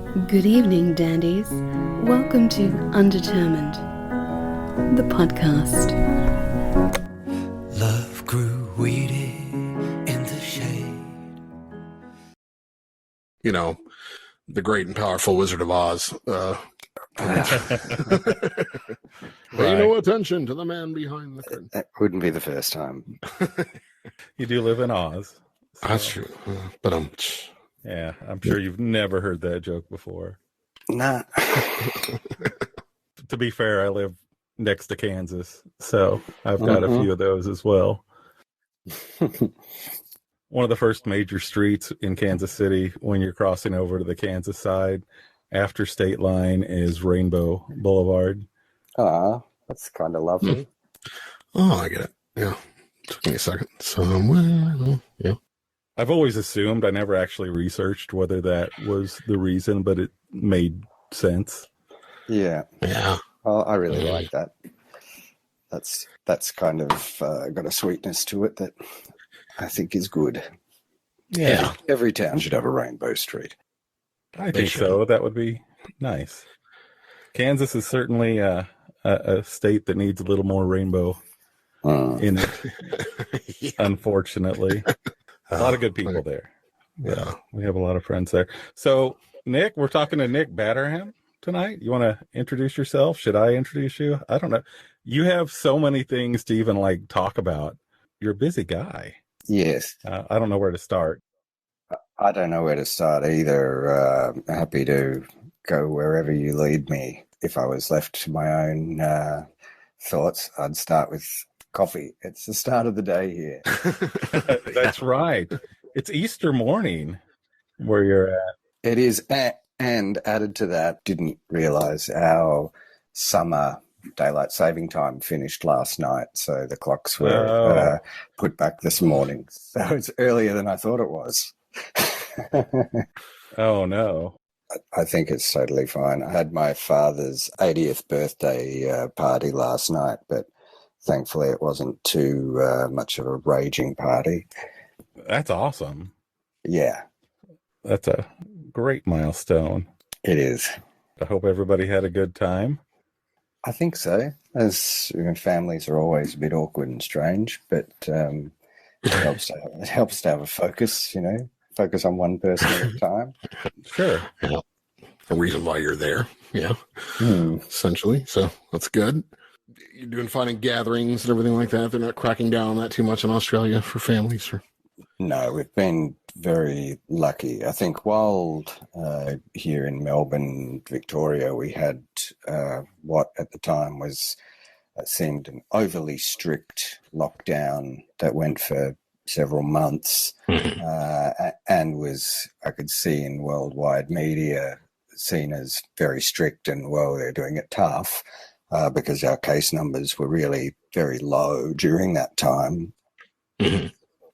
Good evening, dandies. Welcome to Undetermined, the podcast. Love grew weedy in the shade. You know, the great and powerful Wizard of Oz. Pay no attention to the man behind the curtain. That wouldn't be the first time. You do live in Oz. So. That's true. But yeah, I'm sure you've never heard that joke before. Nah. To be fair, I live next to Kansas, so I've got a few of those as well. One of the first major streets in Kansas City when you're crossing over to the Kansas side after state line is Rainbow Boulevard. Ah, that's kind of lovely. Oh, I get it. Yeah. Took me a second. Somewhere. Yeah. I've always assumed, I never actually researched whether that was the reason, but it made sense. Yeah. Yeah. Well, I really like that. That's kind of got a sweetness to it that I think is good. Yeah. Every town should have a rainbow street. I think so. That would be nice. Kansas is certainly a state that needs a little more rainbow in it, Yeah. Unfortunately. A lot of good people there. Yeah. We have a lot of friends there. So, Nick, we're talking to Nick Batterham tonight. You want to introduce yourself? Should I introduce you? I don't know. You have so many things to even talk about. You're a busy guy. Yes. I don't know where to start. I don't know where to start either. Happy to go wherever you lead me. If I was left to my own thoughts, I'd start with coffee. It's the start of the day here. That's right. It's Easter morning where you're at. It is. And added to that, didn't realize our summer daylight saving time finished last night. So the clocks were put back this morning. So it's earlier than I thought it was. Oh, no. I think it's totally fine. I had my father's 80th birthday party last night, but thankfully it wasn't too much of a raging party. That's awesome. Yeah. That's a great milestone. It is. I hope everybody had a good time. I think so. As families are always a bit awkward and strange, but it helps to have a focus, focus on one person at a time. Sure. Yeah. The reason why you're there. Yeah. Essentially. So that's good. You're doing fun in gatherings and everything like that. They're not cracking down on that too much in Australia for families. No, we've been very lucky. I think while here in Melbourne, Victoria, we had what at the time was seemed an overly strict lockdown that went for several months and was, I could see in worldwide media, seen as very strict and, well, they're doing it tough because our case numbers were really very low during that time.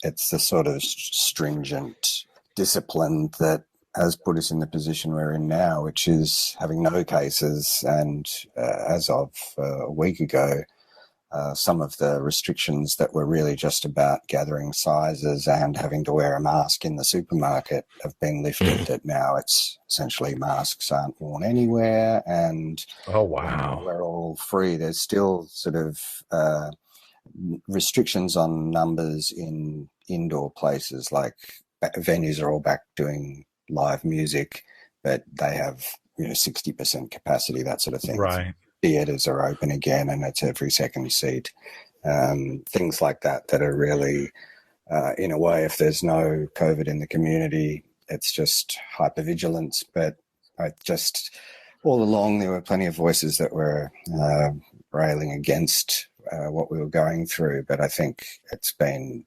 It's the sort of stringent discipline that has put us in the position we're in now, which is having no cases. And as of a week ago, some of the restrictions that were really just about gathering sizes and having to wear a mask in the supermarket have been lifted. That now it's essentially masks aren't worn anywhere. And oh, wow, we're all free. There's still sort of restrictions on numbers in indoor places, like venues are all back doing live music, but they have 60% capacity, that sort of thing. Right. Theatres are open again, and it's every second seat. Things like that are really, in a way, if there's no COVID in the community, it's just hypervigilance. But all along there were plenty of voices that were railing against what we were going through, but I think it's been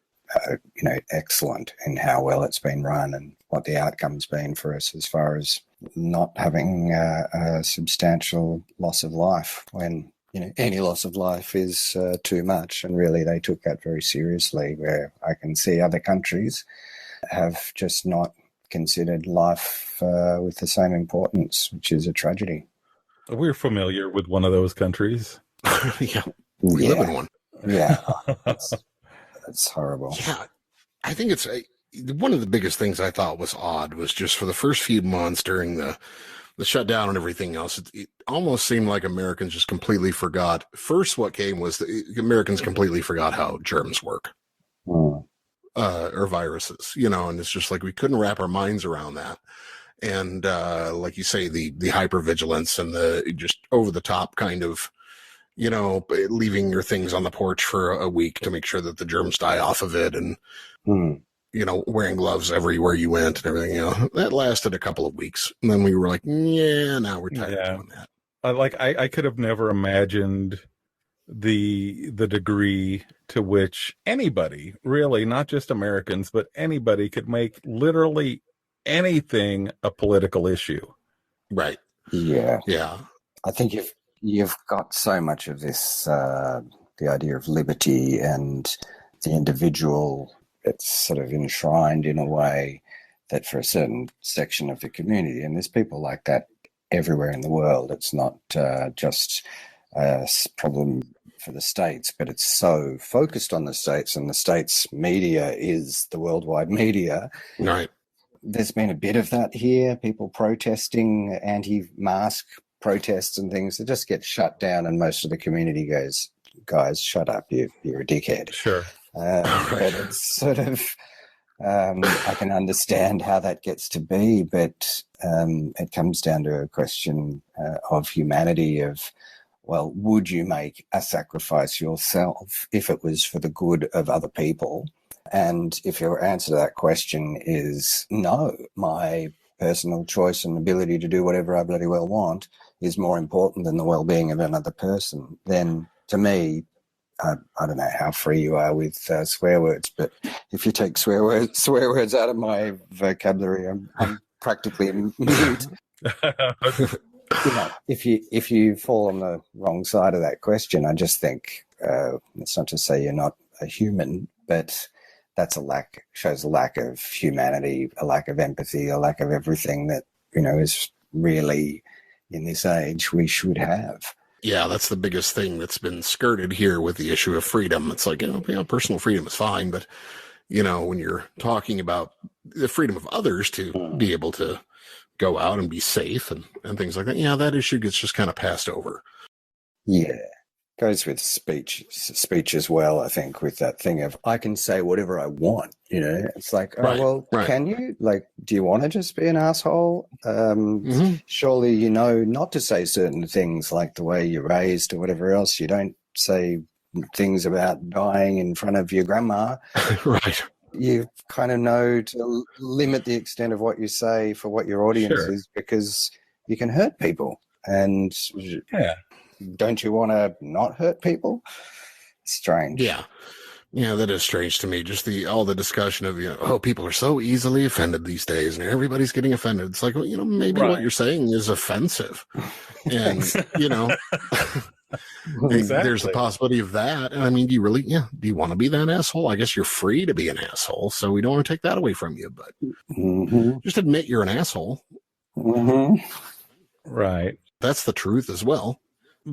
excellent in how well it's been run and what the outcome's been for us as far as not having a substantial loss of life when any loss of life is too much. And really they took that very seriously, where I can see other countries have just not considered life with the same importance, which is a tragedy. We're familiar with one of those countries. Yeah. We live in one. Yeah. That's horrible. Yeah. I think it's one of the biggest things I thought was odd was just for the first few months during the the shutdown and everything else, it almost seemed like Americans just completely forgot. First, what came was the Americans completely forgot how germs work, or viruses, and it's just like we couldn't wrap our minds around that. And like you say, the hypervigilance and the just over the top kind of, leaving your things on the porch for a week to make sure that the germs die off of it, and wearing gloves everywhere you went and everything. That lasted a couple of weeks, and then we were like, yeah, now we're tired of doing that. I could have never imagined the degree to which anybody, really, not just Americans, but anybody could make literally anything a political issue. Right. Yeah. Yeah. I think you've got so much of this, the idea of liberty and the individual. It's sort of enshrined in a way that for a certain section of the community, and there's people like that everywhere in the world. It's not just a problem for the States, but it's so focused on the States, and the States media is the worldwide media. Right. There's been a bit of that here, people protesting, anti-mask protests and things that just get shut down, and most of the community goes, guys, shut up, you're a dickhead. Sure. But it's sort of, I can understand how that gets to be, but it comes down to a question of humanity of, well, would you make a sacrifice yourself if it was for the good of other people? And if your answer to that question is no, my personal choice and ability to do whatever I bloody well want is more important than the well-being of another person, then to me, I don't know how free you are with swear words, but if you take swear words out of my vocabulary, I'm practically mute. If you fall on the wrong side of that question, I just think it's not to say you're not a human, but that's shows a lack of humanity, a lack of empathy, a lack of everything that is really in this age we should have. Yeah, that's the biggest thing that's been skirted here with the issue of freedom. It's like, personal freedom is fine, but, when you're talking about the freedom of others to be able to go out and be safe and things like that, that issue gets just kind of passed over. Yeah. Goes with speech as well, I think, with that thing of I can say whatever I want, It's like, Can you? Like, do you want to just be an asshole? Surely not to say certain things like the way you're raised or whatever else. You don't say things about dying in front of your grandma. Right. You kind of know to limit the extent of what you say for what your audience is, because you can hurt people. And don't you want to not hurt people? Strange. Yeah. Yeah, that is strange to me. Just all the discussion of, people are so easily offended these days and everybody's getting offended. It's like, maybe what you're saying is offensive. And, Exactly. There's the possibility of that. And I mean, do you want to be that asshole? I guess you're free to be an asshole, so we don't want to take that away from you, but just admit you're an asshole. Right. That's the truth as well.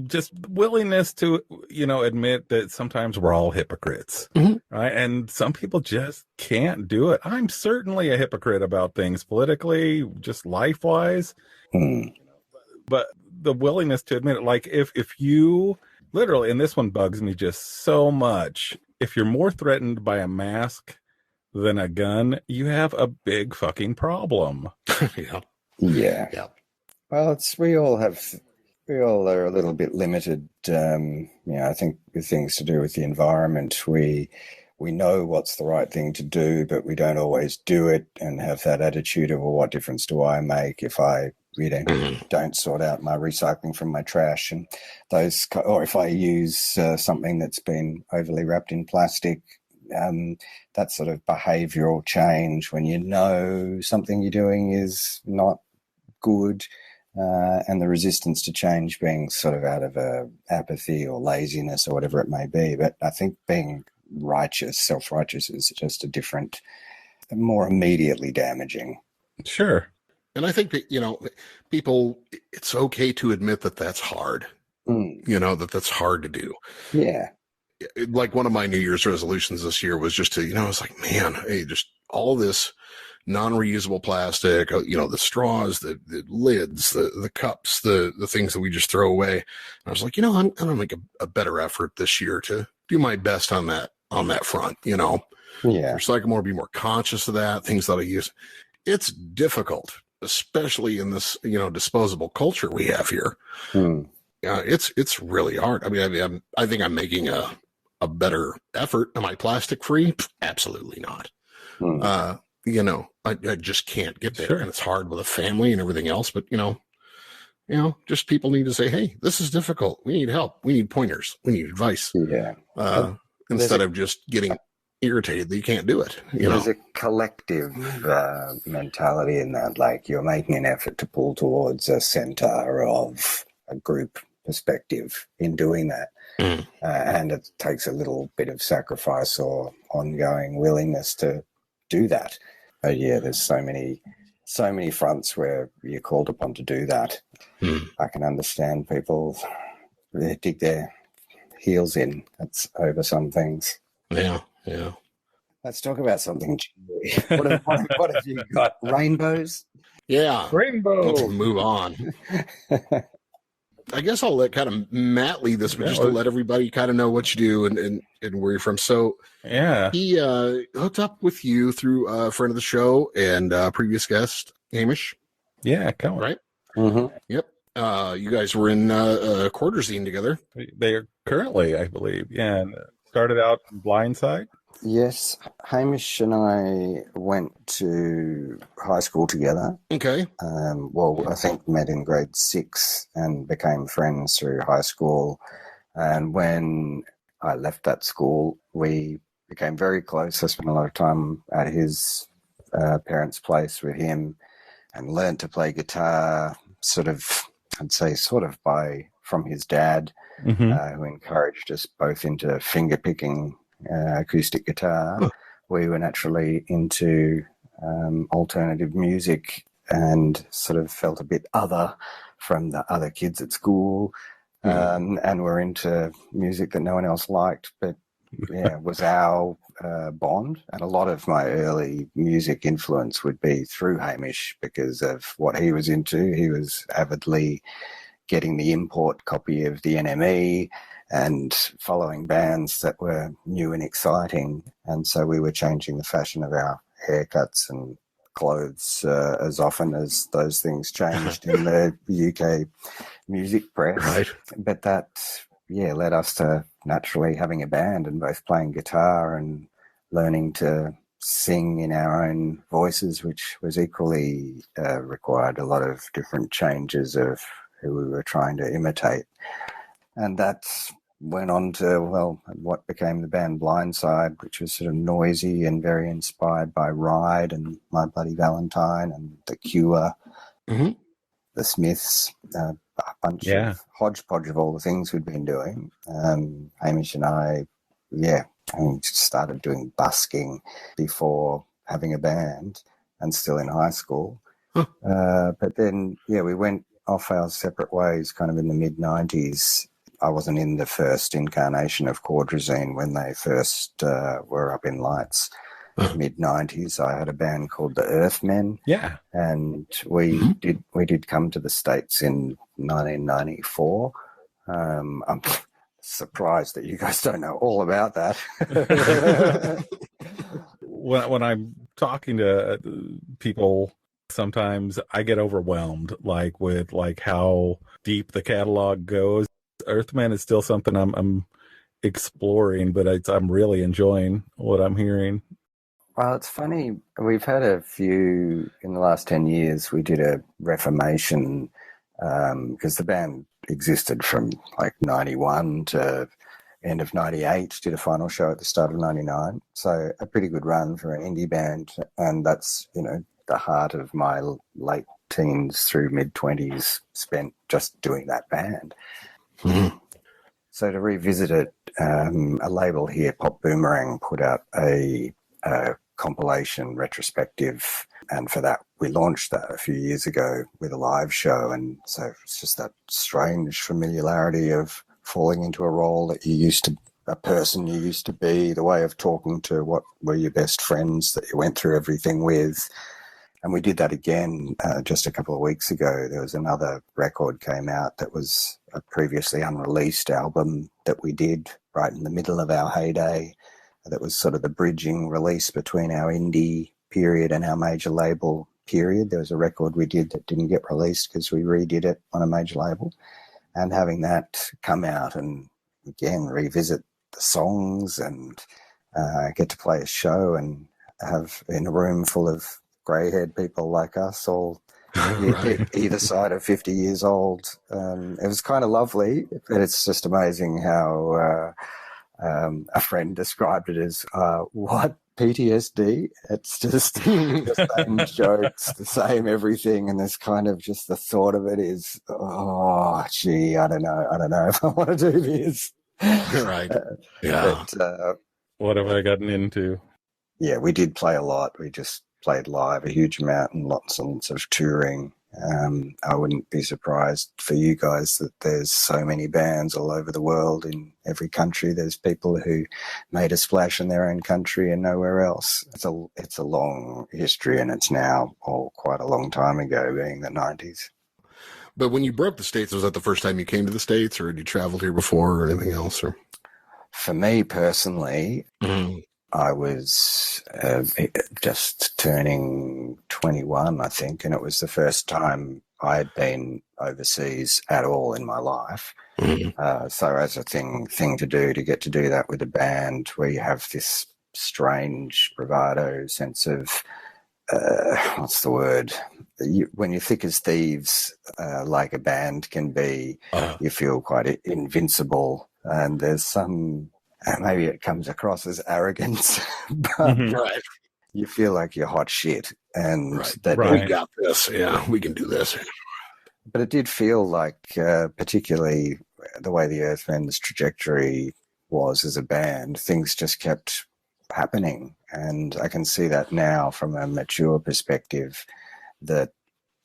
Just willingness to, admit that sometimes we're all hypocrites, right? And some people just can't do it. I'm certainly a hypocrite about things politically, just life-wise. But the willingness to admit it, like if you literally, and this one bugs me just so much, if you're more threatened by a mask than a gun, you have a big fucking problem. Yeah. Well, we all are a little bit limited. I think with things to do with the environment, we know what's the right thing to do, but we don't always do it and have that attitude of, well, what difference do I make if I don't sort out my recycling from my trash and those, or if I use something that's been overly wrapped in plastic. That sort of behavioural change when something you're doing is not good. And the resistance to change being sort of out of apathy or laziness or whatever it may be. But I think being self-righteous is just a different, more immediately damaging. Sure. And I think that, people, it's okay to admit that that's hard, that's hard to do. Yeah. Like one of my New Year's resolutions this year was just to, I was like, man, hey, just all this non-reusable plastic, the straws, the lids, the cups, the things that we just throw away. And I was like, I'm going to make a better effort this year to do my best on that front, Yeah. Recycle more, be more conscious of that, things that I use. It's difficult, especially in this, disposable culture we have here. It's really hard. I mean, I think I'm making a better effort. Am I plastic free? Absolutely not. I just can't get there. Sure. And it's hard with a family and everything else. But, just people need to say, hey, this is difficult. We need help. We need pointers. We need advice. Yeah. Instead of just getting irritated that you can't do it. There's a collective mentality in that. Like, you're making an effort to pull towards a center of a group perspective in doing that. And it takes a little bit of sacrifice or ongoing willingness to do that. But yeah, there's so many fronts where you're called upon to do that. I can understand people dig their heels in. That's over some things. Yeah. Let's talk about something cheery. What have you got? Rainbows? Yeah. Rainbow. Let's move on. I guess I'll let kind of Matt lead this, but just to let everybody kind of know what you do and where you're from. So yeah, he hooked up with you through a friend of the show and previous guest, Hamish. Yeah, come on. Right? Mm-hmm. Yep. You guys were in Cordrazine together. They are currently, I believe. Yeah, and started out in Blindside. Yes, Hamish and I went to high school together. Okay. I think met in grade 6 and became friends through high school. And when I left that school, we became very close. I spent a lot of time at his parents' place with him and learned to play guitar from his dad, who encouraged us both into fingerpicking acoustic guitar. We were naturally into alternative music and sort of felt a bit other from the other kids at school, and were into music that no one else liked, but yeah, was our bond. And a lot of my early music influence would be through Hamish because of what he was into. He was avidly getting the import copy of the NME and following bands that were new and exciting. And so we were changing the fashion of our haircuts and clothes as often as those things changed in the UK music press. Right. But that, led us to naturally having a band and both playing guitar and learning to sing in our own voices, which was equally required a lot of different changes of who we were trying to imitate. And that went on to, what became the band Blindside, which was sort of noisy and very inspired by Ride and My Bloody Valentine and The Cure, The Smiths, a bunch of hodgepodge of all the things we'd been doing. Hamish and I, started doing busking before having a band and still in high school. But then, we went off our separate ways kind of in the mid-90s. I wasn't in the first incarnation of Cordrazine when they first were up in lights. Mid-90s, I had a band called the Earthmen. Yeah. And we did come to the States in 1994. I'm surprised that you guys don't know all about that. When I'm talking to people, sometimes I get overwhelmed, with how deep the catalog goes. Earthmen is still something I'm exploring, but I'm really enjoying what I'm hearing. Well, it's funny. We've had a few in the last 10 years. We did a reformation because the band existed from 91 to end of 98, did a final show at the start of 99. So a pretty good run for an indie band. And that's, the heart of my late teens through mid-20s spent just doing that band. So to revisit it, a label here, Pop Boomerang, put out a compilation retrospective, and for that we launched that a few years ago with a live show. And so it's just that strange familiarity of falling into a role that a person you used to be, the way of talking to what were your best friends that you went through everything with, And we did that again just a couple of weeks ago. There was another record came out that was a previously unreleased album that we did right in the middle of our heyday. That was sort of the bridging release between our indie period and our major label period. There was a record we did that didn't get released because we redid it on a major label. And having that come out and again revisit the songs and get to play a show and have in a room full of grey-haired people like us, all either side of 50 years old. It was kind of lovely, but it's just amazing how a friend described it as what PTSD. It's just the same jokes, the same everything, and this kind of just the thought of it is, oh, gee, I don't know if I want to do this. Right. Yeah. But, What have I gotten into? yeah, we did play a lot. We just played live a huge amount and lots and lots of touring. I wouldn't be surprised for you guys that there's so many bands all over the world in every country. There's people who made a splash in their own country and nowhere else. It's a long history, and it's now quite a long time ago, being the 90s. But when you broke the States, was that the first time you came to the States, or had you traveled here before or anything else? Or? For me personally, I was just turning 21, I think, and it was the first time I had been overseas at all in my life. So as a thing to do, to get to do that with a band where you have this strange bravado sense of, what's the word? When you're thick as thieves, like a band can be, you feel quite invincible. And there's some, maybe it comes across as arrogance, but you feel like you're hot shit. And we got this. Yeah, we can do this. But it did feel like, particularly the way the Earthmen's trajectory was as a band, things just kept happening. And I can see that now from a mature perspective, that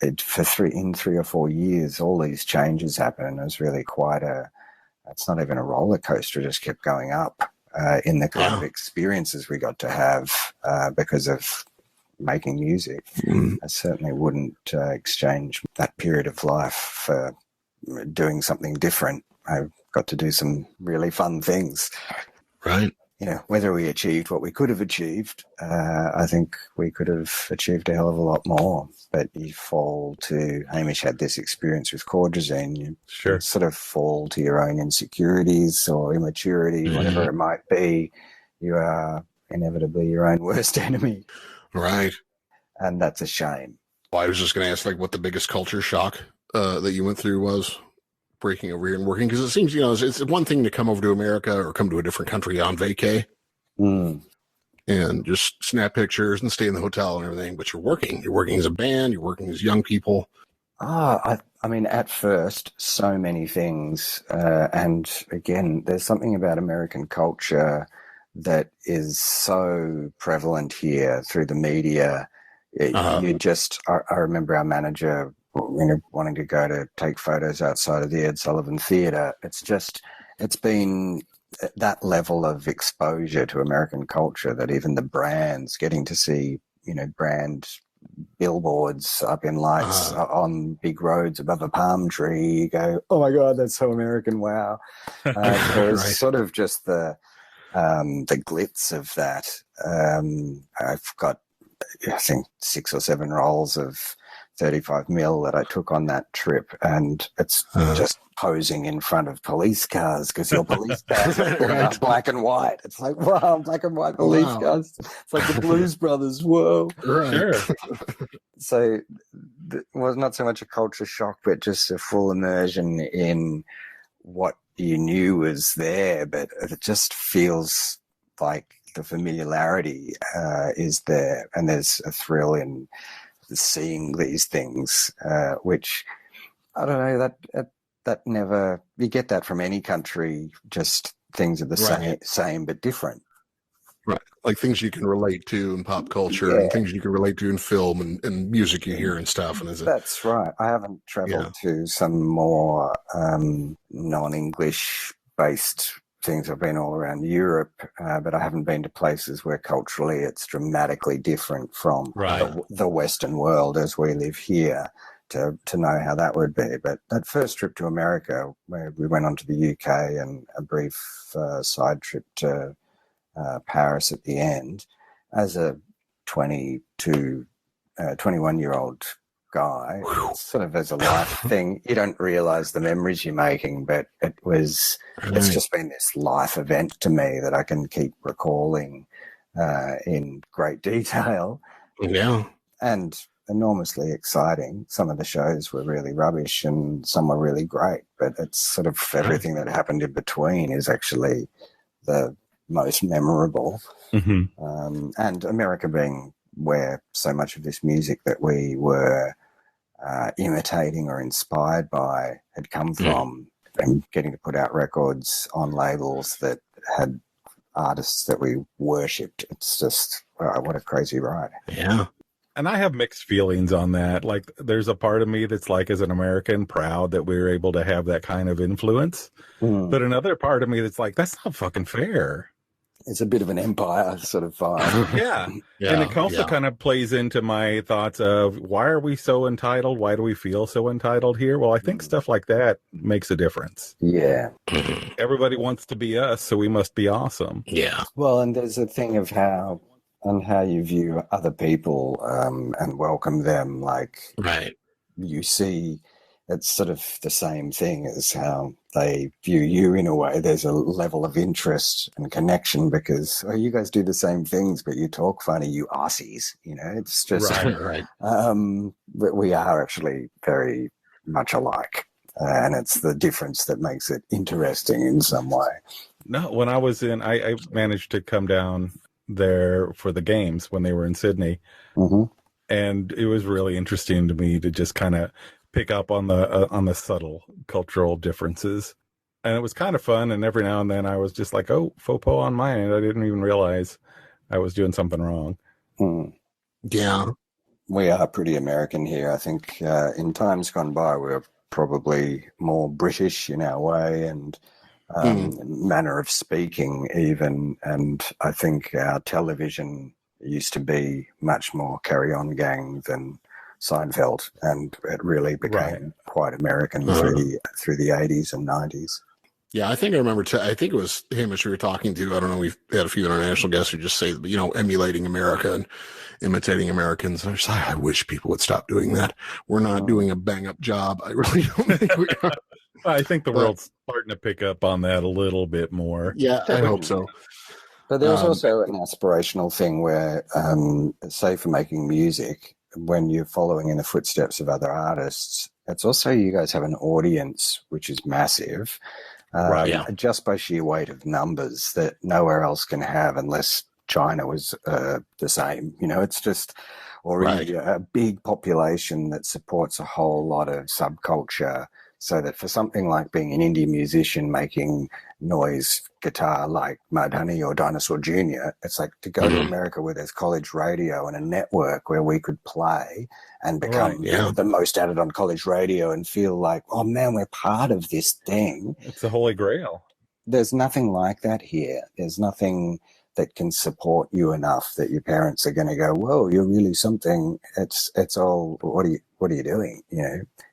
in 3 or 4 years, all these changes happened. It was really quite it's not even a roller coaster, it just kept going up in the kind of experiences we got to have because of making music. I certainly wouldn't exchange that period of life for doing something different. I got to do some really fun things. Right. You know, whether we achieved what we could have achieved, I think we could have achieved a hell of a lot more. But you fall to, Hamish had this experience with Cordrazine, you sort of fall to your own insecurities or immaturity, whatever it might be. You are inevitably your own worst enemy. Right. And that's a shame. Well, I was just going to ask, like, what the biggest culture shock that you went through was breaking over here and working, because it seems, you know, it's one thing to come over to America or come to a different country on vacay and just snap pictures and stay in the hotel and everything, but you're working as a band, you're working as young people. I mean, at first, so many things, and again, there's something about American culture that is so prevalent here through the media. You just, I remember our manager, you know, wanting to go to take photos outside of the Ed Sullivan Theatre. It's been that level of exposure to American culture that even the brands, getting to see, you know, brand billboards up in lights on big roads above a palm tree, you go, oh my God, that's so American, wow. There's sort of just the glitz of that. I've got, I think, 6 or 7 rolls of 35 mil that I took on that trip, and it's just posing in front of police cars because your police cars are black and white. It's like, wow, black and white police cars. It's like the Blues Brothers. Whoa. Right. Sure. So it was not so much a culture shock, but just a full immersion in what you knew was there, but it just feels like the familiarity is there, and there's a thrill in seeing these things, which I don't know, that never, you get that from any country, just things are the same but different. Right. Like things you can relate to in pop culture and things you can relate to in film and music you hear and stuff. And that's right. I haven't traveled to some more non-English based things. I've been all around Europe, but I haven't been to places where culturally it's dramatically different from the Western world as we live here to know how that would be. But that first trip to America, where we went on to the UK and a brief side trip to Paris at the end, as a 21-year-old guy, sort of as a life thing, you don't realize the memories you're making, but it's just been this life event to me that I can keep recalling in great detail. Yeah. And enormously exciting. Some of the shows were really rubbish and some were really great, but it's sort of everything that happened in between is actually the most memorable. Mm-hmm. And America being where so much of this music that we were imitating or inspired by had come from, and getting to put out records on labels that had artists that we worshipped. It's just, what a crazy ride. Yeah. And I have mixed feelings on that. Like, there's a part of me that's like, as an American, proud that we were able to have that kind of influence. But another part of me that's like, that's not fucking fair. It's a bit of an empire sort of vibe. Yeah. And it also kind of plays into my thoughts of, why are we so entitled? Why do we feel so entitled here? Well, I think stuff like that makes a difference. Yeah. Everybody wants to be us, so we must be awesome. Yeah. Well, and there's a thing of how you view other people and welcome them. Like, you see, it's sort of the same thing as how they view you in a way. There's a level of interest and connection because you guys do the same things, but you talk funny, you Aussies, it's just, but we are actually very much alike. And it's the difference that makes it interesting in some way. No, when I was I managed to come down there for the games when they were in Sydney. And it was really interesting to me to just kind of pick up on the subtle cultural differences. And it was kind of fun. And every now and then I was just like, oh, faux pas on my end. I didn't even realize I was doing something wrong. Yeah. We are pretty American here. I think in times gone by, we were probably more British in our way and manner of speaking even. And I think our television used to be much more Carry On Gang than Seinfeld, and it really became quite American through the 80s and 90s. Yeah, I think I remember. I think it was Hamish we were talking to. I don't know. We've had a few international guests who just say, emulating America and imitating Americans. And I wish people would stop doing that. We're not doing a bang up job. I really don't think we are. I think the world's starting to pick up on that a little bit more. Yeah, I hope so. But there's also an aspirational thing where, say, for making music, when you're following in the footsteps of other artists, it's also you guys have an audience which is massive, just by sheer weight of numbers that nowhere else can have unless China was the same. It's just already a big population that supports a whole lot of subculture. So that for something like being an indie musician making noise guitar like Mudhoney or Dinosaur Jr., it's like to go to America where there's college radio and a network where we could play and become the most added on college radio and feel like, oh man, we're part of this thing. It's the holy grail. There's nothing like that here. There's nothing that can support you enough that your parents are going to go, whoa, you're really something. It's all, what are you doing?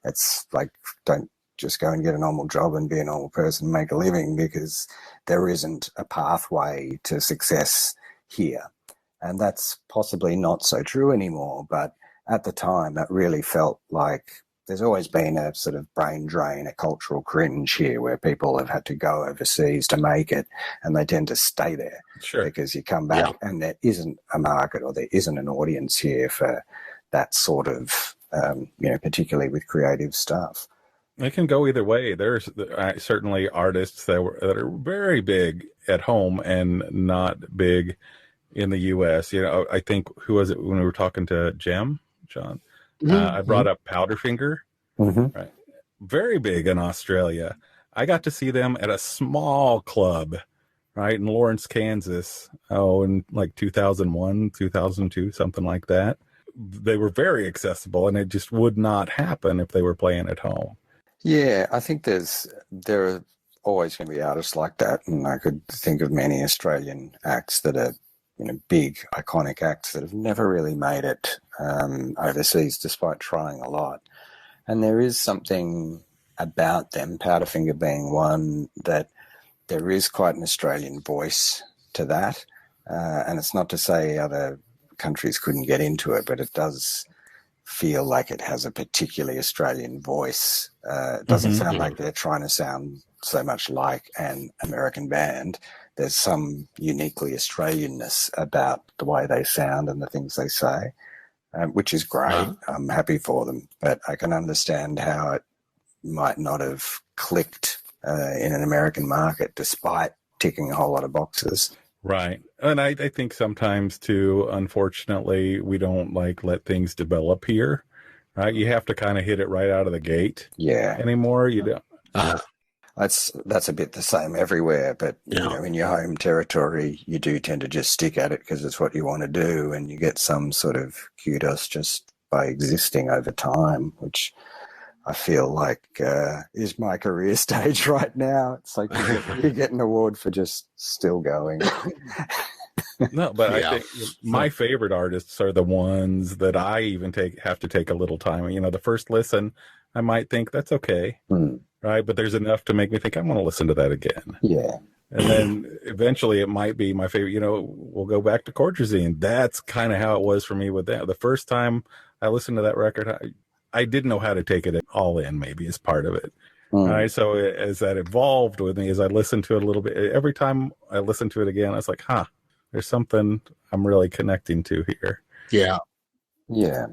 It's like, don't just go and get a normal job and be a normal person and make a living, because there isn't a pathway to success here. And that's possibly not so true anymore. But at the time, it really felt like there's always been a sort of brain drain, a cultural cringe here where people have had to go overseas to make it, and they tend to stay there because you come back and there isn't a market or there isn't an audience here for that sort of, particularly with creative stuff. It can go either way. There's certainly artists that are very big at home and not big in the U.S. I think, who was it when we were talking to John? I brought up Powderfinger, right? Very big in Australia. I got to see them at a small club, right, in Lawrence, Kansas. In like 2001, 2002, something like that. They were very accessible, and it just would not happen if they were playing at home. Yeah, I think there are always going to be artists like that, and I could think of many Australian acts that are, big, iconic acts that have never really made it overseas, despite trying a lot. And there is something about them, Powderfinger being one, that there is quite an Australian voice to that. And it's not to say other countries couldn't get into it, but it does feel like it has a particularly Australian voice. It doesn't sound like they're trying to sound so much like an American band. There's some uniquely Australianness about the way they sound and the things they say, which is great. I'm happy for them, but I can understand how it might not have clicked in an American market, despite ticking a whole lot of boxes. Right. And I think sometimes too, unfortunately, we don't let things develop here. Right. You have to kind of hit it right out of the gate. Yeah. Anymore. You don't. That's a bit the same everywhere, but in your home territory, you do tend to just stick at it because it's what you want to do, and you get some sort of kudos just by existing over time, which I feel like is my career stage right now. It's like you get an award for just still going. No, but I think my favorite artists are the ones that I even have to take a little time. The first listen, I might think that's okay. Right. But there's enough to make me think I want to listen to that again. Yeah. And then eventually it might be my favorite. We'll go back to Cordrazine. That's kind of how it was for me with that. The first time I listened to that record, I didn't know how to take it all in, maybe as part of it. All right. So as that evolved with me, as I listened to it a little bit, every time I listened to it again, I was like, there's something I'm really connecting to here. Yeah. Yeah.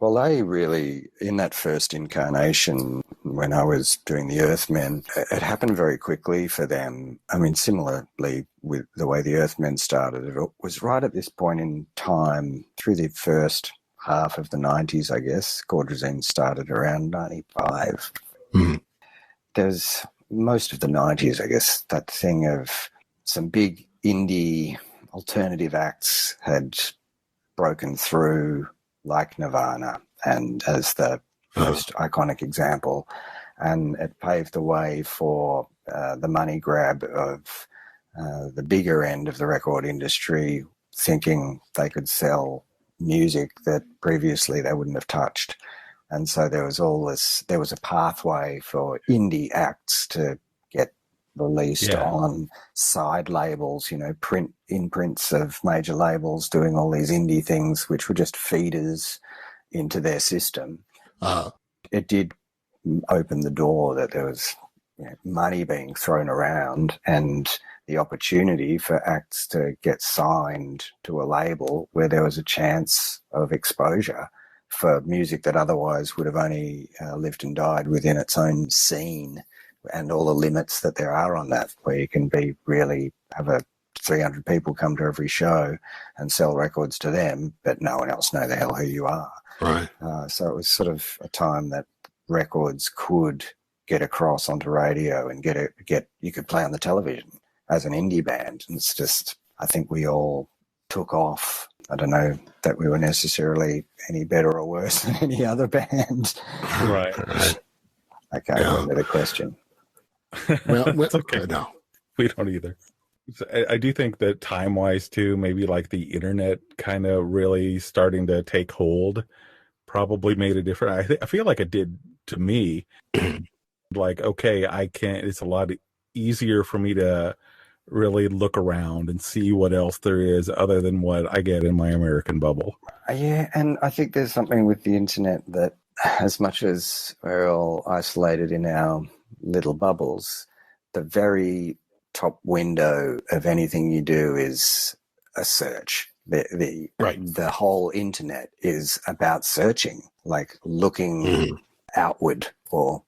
Well, they really, in that first incarnation, when I was doing the Earthmen, it happened very quickly for them. I mean, similarly with the way the Earthmen started, it was right at this point in time, through the first half of the 90s, I guess. Cordrazine started around 95. There's most of the 90s, I guess, that thing of some big indie alternative acts had broken through, like Nirvana, and as the most iconic example, and it paved the way for the money grab of the bigger end of the record industry, thinking they could sell music that previously they wouldn't have touched. And so there was a pathway for indie acts to get released on side labels, print imprints of major labels doing all these indie things, which were just feeders into their system. It did open the door that there was money being thrown around and the opportunity for acts to get signed to a label where there was a chance of exposure for music that otherwise would have only lived and died within its own scene, and all the limits that there are on that, where you can have 300 people come to every show and sell records to them, but no one else know the hell who you are. Right. So it was sort of a time that records could get across onto radio and you could play on the television as an indie band. And it's just, I think we all took off. I don't know that we were necessarily any better or worse than any other band. Right. I can't remember the question. Well, it's okay. No. We don't either. So I do think that time-wise too, maybe the internet kind of really starting to take hold probably made a difference. I feel like it did to me. Okay, it's a lot easier for me to really look around and see what else there is other than what I get in my American bubble. Yeah, and I think there's something with the internet that, as much as we're all isolated in our little bubbles, the very top window of anything you do is a search. The whole internet is about searching, looking outward or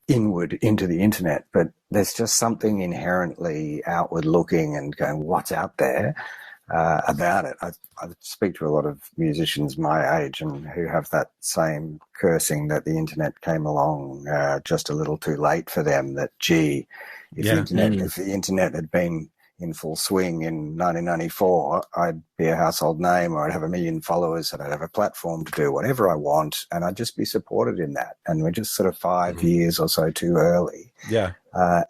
inward into the internet. But there's just something inherently outward looking and going, what's out there about it? I speak to a lot of musicians my age and who have that same cursing that the internet came along just a little too late for them, that, gee, if the internet had been in full swing in 1994, I'd be a household name, or I'd have 1 million followers, and I'd have a platform to do whatever I want, and I'd just be supported in that. And we're just sort of 5 years or so too early. Yeah.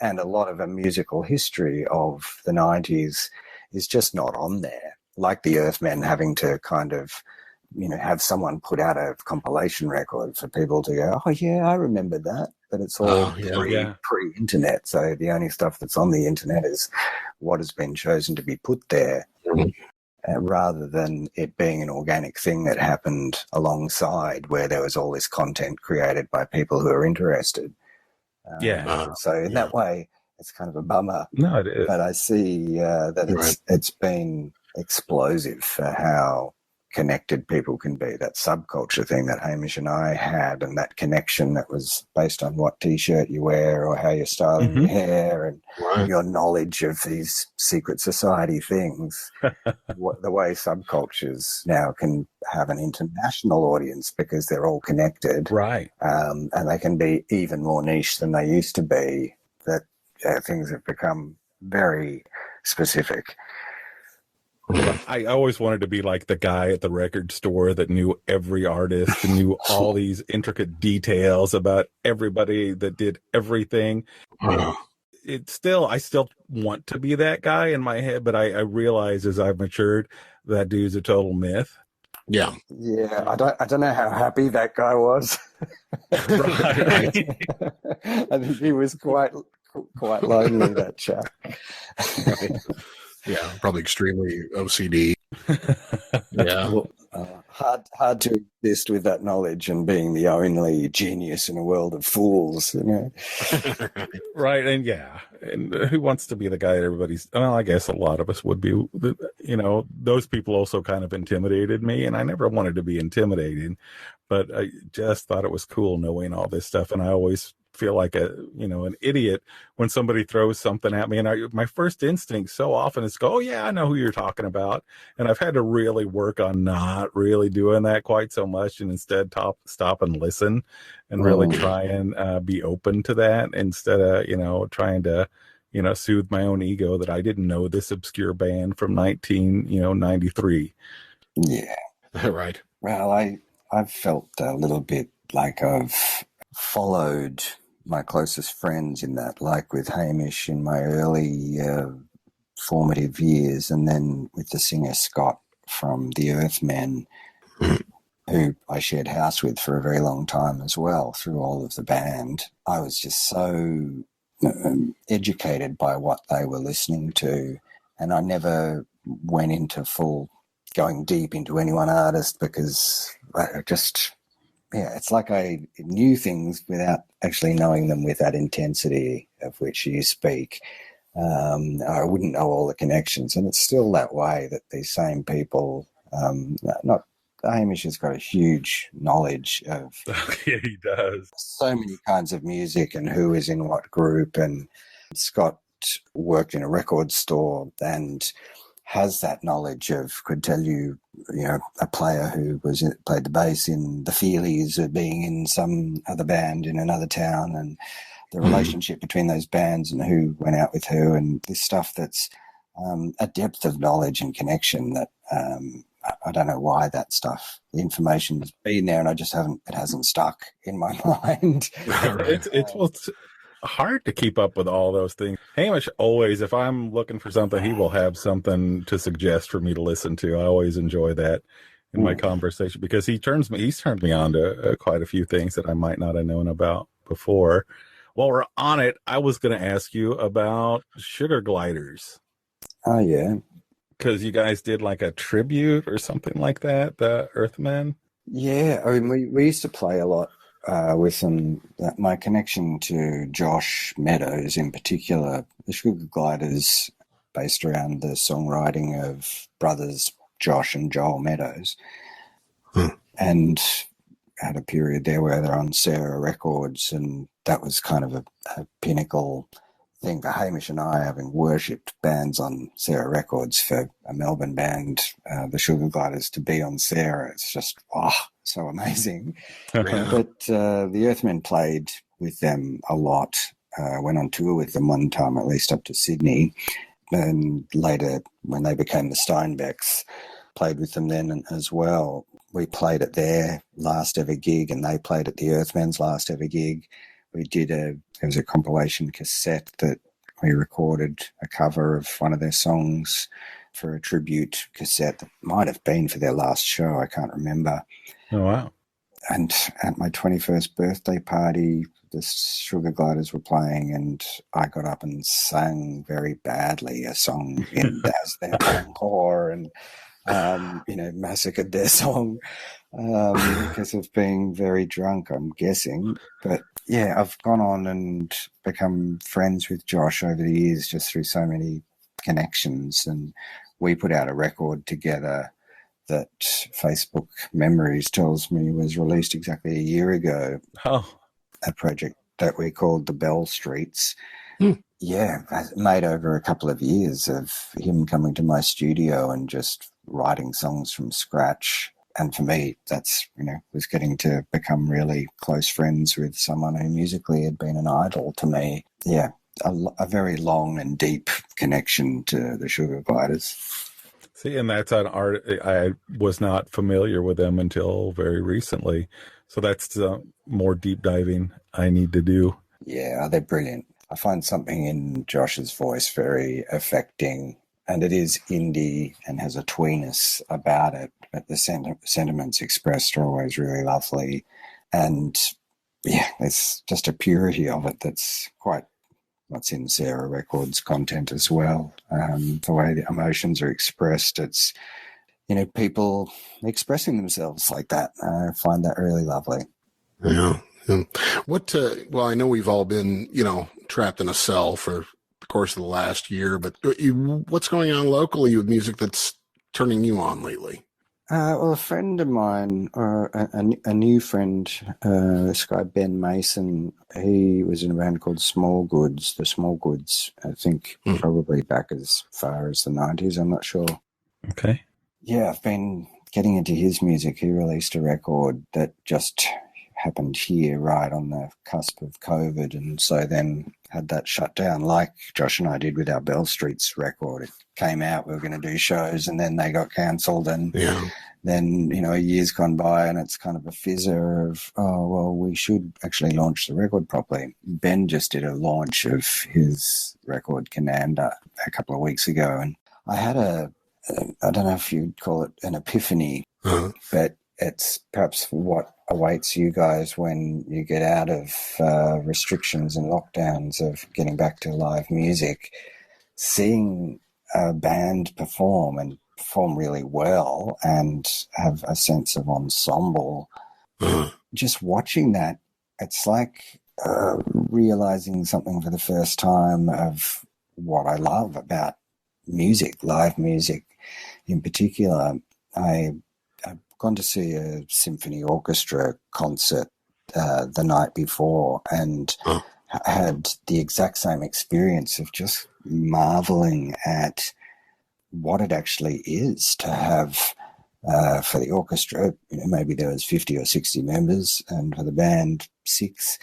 And a lot of a musical history of the 90s is just not on there. Like the Earthmen having to kind of, have someone put out a compilation record for people to go, oh, yeah, I remember that. But it's all pre-internet. So the only stuff that's on the internet is what has been chosen to be put there, rather than it being an organic thing that happened alongside, where there was all this content created by people who are interested. So in that way, it's kind of a bummer. No, it is. But I see that it's been explosive for how connected people can be. That subculture thing that Hamish and I had, and that connection that was based on what T-shirt you wear or how you're styling your hair and your knowledge of these secret society things. The way subcultures now can have an international audience because they're all connected. Right. And they can be even more niche than they used to be. That things have become very specific. I always wanted to be like the guy at the record store that knew every artist and knew all these intricate details about everybody that did everything. I still want to be that guy in my head, but I realize as I've matured, that dude's a total myth. Yeah. Yeah. I don't know how happy that guy was. Right. I think he was quite lonely, that chap. Yeah, probably extremely OCD. Yeah. Well, hard to exist with that knowledge and being the only genius in a world of fools, Right. And who wants to be the guy that everybody's, well, I guess a lot of us would be, those people also kind of intimidated me, and I never wanted to be intimidated, but I just thought it was cool knowing all this stuff. And I always feel like an idiot when somebody throws something at me, and my first instinct so often is go, oh yeah, I know who you're talking about. And I've had to really work on not really doing that quite so much, and instead stop and listen and really try and be open to that, instead of trying to soothe my own ego that I didn't know this obscure band from 1993. Yeah. Right. Well, I've felt a little bit like I've followed my closest friends in that, like with Hamish in my early formative years, and then with the singer Scott from the Earthmen, who I shared house with for a very long time as well through all of the band. I was just so educated by what they were listening to, and I never went into going deep into any one artist, because I just... Yeah, it's like I knew things without actually knowing them with that intensity of which you speak. I wouldn't know all the connections, and it's still that way, that these same people, Hamish has got a huge knowledge of Yeah, he does. so many kinds of music and who is in what group, and Scott worked in a record store and has that knowledge could tell you, a player who played the bass in the Feelies or being in some other band in another town, and the relationship between those bands and who went out with who, and this stuff that's a depth of knowledge and connection that I don't know why that stuff, the information's been there, and it hasn't stuck in my mind. It's hard to keep up with all those things. Hamish always, if I'm looking for something, he will have something to suggest for me to listen to. I always enjoy that in my conversation, because he's turned me on to quite a few things that I might not have known about before. While we're on it, I was going to ask you about Sugar Gliders. Oh, yeah. Because you guys did like a tribute or something like that, the Earthmen. Yeah, I mean, we used to play a lot with them. My connection to Josh Meadows in particular, the Sugar Gliders, based around the songwriting of brothers Josh and Joel Meadows, and had a period there where they're on Sarah Records, and that was kind of a pinnacle thing for Hamish and I, having worshipped bands on Sarah Records, for a Melbourne band, the Sugar Gliders, to be on Sarah. It's just, so amazing. But the Earthmen played with them a lot. Went on tour with them one time, at least up to Sydney. and later when they became the Steinbecks, played with them then as well. We played at their last ever gig and they played at the Earthmen's last ever gig. We did there was a compilation cassette that we recorded a cover of one of their songs for a tribute cassette that might have been for their last show. I can't remember. Oh, wow. And at my 21st birthday party, the Sugar Gliders were playing and I got up and sang very badly a song in as their encore and, massacred their song because of being very drunk, I'm guessing. But yeah, I've gone on and become friends with Josh over the years just through so many connections. And we put out a record together that Facebook Memories tells me was released exactly a year ago. Oh. A project that we called The Bell Streets. Yeah, made over a couple of years of him coming to my studio and just writing songs from scratch. And for me, that's, was getting to become really close friends with someone who musically had been an idol to me. Yeah, a very long and deep connection to the Sugar Gliders. See, and that's an art. I was not familiar with them until very recently. So that's more deep diving I need to do. Yeah, they're brilliant. I find something in Josh's voice very affecting, and it is indie and has a tweeness about it, but the sentiments expressed are always really lovely. And yeah, there's just a purity of it that's quite what's in Sarah Records content as well. The way the emotions are expressed, it's, people expressing themselves like that. I find that really lovely. Yeah. Well, I know we've all been, trapped in a cell for the course of the last year, but what's going on locally with music that's turning you on lately? Well, a friend of mine, or a new friend, this guy Ben Mason, he was in a band called Small Goods, the Small Goods, I think probably back as far as the 90s, I'm not sure. Okay. Yeah, I've been getting into his music. He released a record that just happened here right on the cusp of COVID, and so then had that shut down like Josh and I did with our Bell Streets record. It came out, we were going to do shows, and then they got cancelled, and then, a year's gone by and it's kind of a fizzer of, oh, well, we should actually launch the record properly. Ben just did a launch of his record Cananda a couple of weeks ago, and I had I don't know if you'd call it an epiphany, but it's perhaps what awaits you guys when you get out of restrictions and lockdowns of getting back to live music. Seeing a band perform and perform really well and have a sense of ensemble, just watching that, it's like realizing something for the first time of what I love about music, live music in particular. I've gone to see a symphony orchestra concert the night before and had the exact same experience of just marveling at what it actually is to have for the orchestra, maybe there was 50 or 60 members, and for the band 6,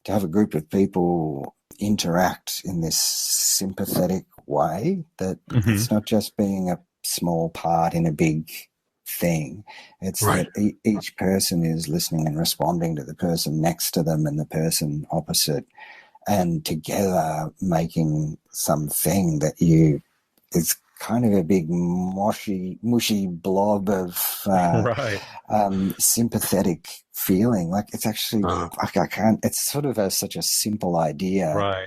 to have a group of people interact in this sympathetic way that it's not just being a small part in a big thing. It's that each person is listening and responding to the person next to them and the person opposite, and together making something that is kind of a big mushy blob of sympathetic feeling. Like it's actually, it's sort of such a simple idea,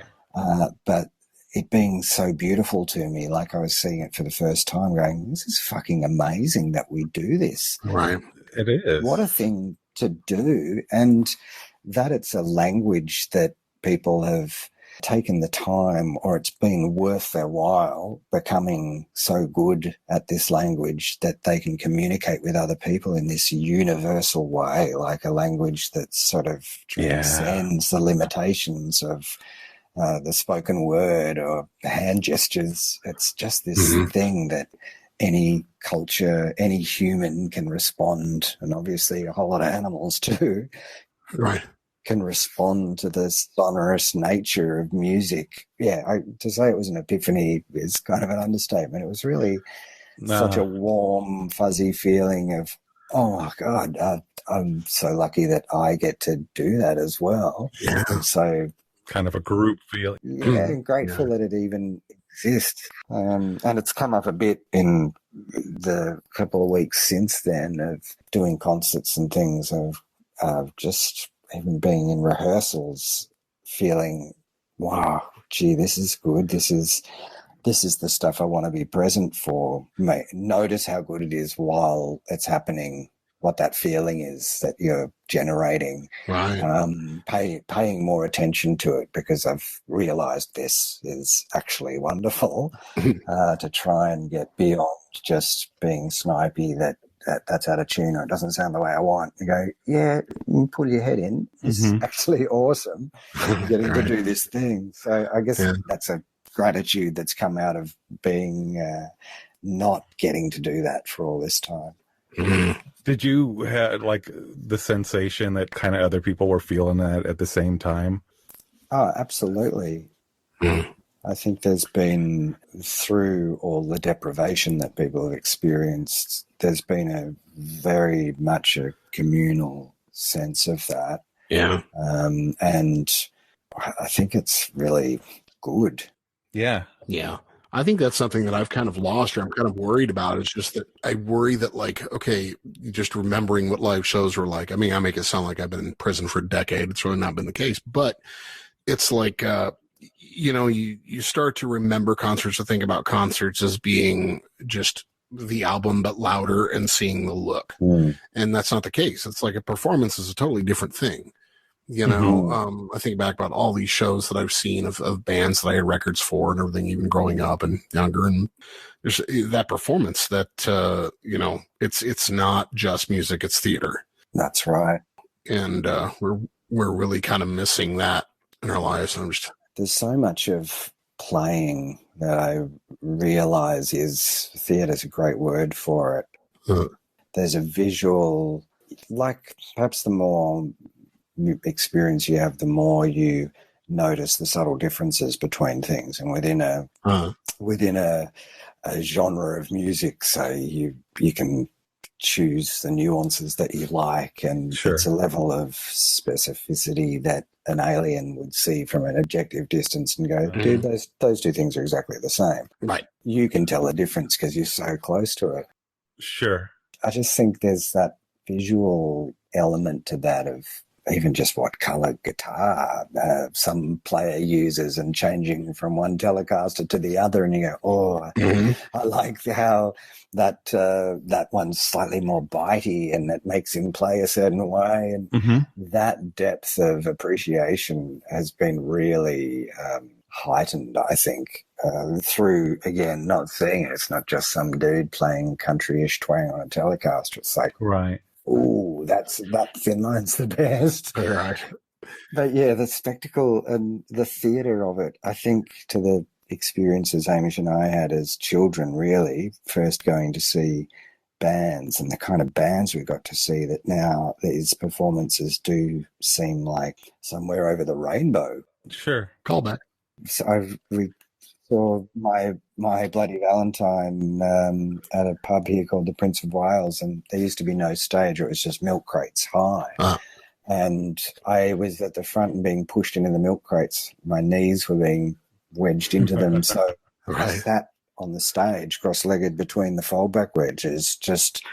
but it being so beautiful to me, like I was seeing it for the first time going, this is fucking amazing that we do this. Right. It is. What a thing to do. And that it's a language that people have taken the time, or it's been worth their while becoming so good at this language that they can communicate with other people in this universal way, like a language that sort of transcends the limitations of the spoken word or hand gestures. It's just this thing that any culture, any human can respond, and obviously a whole lot of animals too. Right. can respond to the sonorous nature of music. Yeah, to say it was an epiphany is kind of an understatement. It was really such a warm, fuzzy feeling of, oh my God, I'm so lucky that I get to do that as well. Yeah. And so kind of a group feeling. Yeah, and grateful that it even exists. And it's come up a bit in the couple of weeks since then of doing concerts and things, of just even being in rehearsals, feeling, wow, gee, this is good. This is the stuff I want to be present for. Notice how good it is while it's happening, what that feeling is that you're generating. Right. Paying more attention to it, because I've realized this is actually wonderful, to try and get beyond just being snipey that's out of tune or it doesn't sound the way I want. You go, yeah, you pull your head in. It's actually awesome getting to do this thing. So I guess that's a gratitude that's come out of being not getting to do that for all this time. Did you have like the sensation that kind of other people were feeling that at the same time? Oh, absolutely. I think there's been, through all the deprivation that people have experienced, there's been a very much a communal sense of that. Yeah. And I think it's really good. Yeah. Yeah. I think that's something that I've kind of lost, or I'm kind of worried about. It's just that I worry that, like, okay, just remembering what live shows were like. I mean, I make it sound like I've been in prison for a decade. It's really not been the case, but it's like, you start to remember concerts or think about concerts as being just the album, but louder and seeing the look. And that's not the case. It's like a performance is a totally different thing. I think back about all these shows that I've seen of bands that I had records for and everything, even growing up and younger. And there's that performance that, it's not just music, it's theater. That's right. And we're really kind of missing that in our lives. There's so much of playing that I realize is, theater's a great word for it. There's a visual, like perhaps the more experience you have, the more you notice the subtle differences between things, and within a genre of music, say you can choose the nuances that you like, and it's a level of specificity that an alien would see from an objective distance and go, dude, those two things are exactly the same. Right. You can tell the difference because you're so close to it. Sure. I just think there's that visual element to that, of even just what color guitar some player uses, and changing from one Telecaster to the other, and you go, oh, I like how that one's slightly more bitey and it makes him play a certain way. And that depth of appreciation has been really heightened, I think, through, again, not seeing it. It's not just some dude playing country-ish twang on a Telecaster. It's like, right. Ooh, that thin line's the best. Right. But yeah, the spectacle and the theatre of it, I think, to the experiences Hamish and I had as children, really, first going to see bands and the kind of bands we got to see, that now these performances do seem like somewhere over the rainbow. Sure. Callback. So we saw my Bloody Valentine at a pub here called the Prince of Wales, and there used to be no stage, or it was just milk crates high. And I was at the front and being pushed into the milk crates. My knees were being wedged into them. So I sat on the stage cross-legged between the foldback wedges, just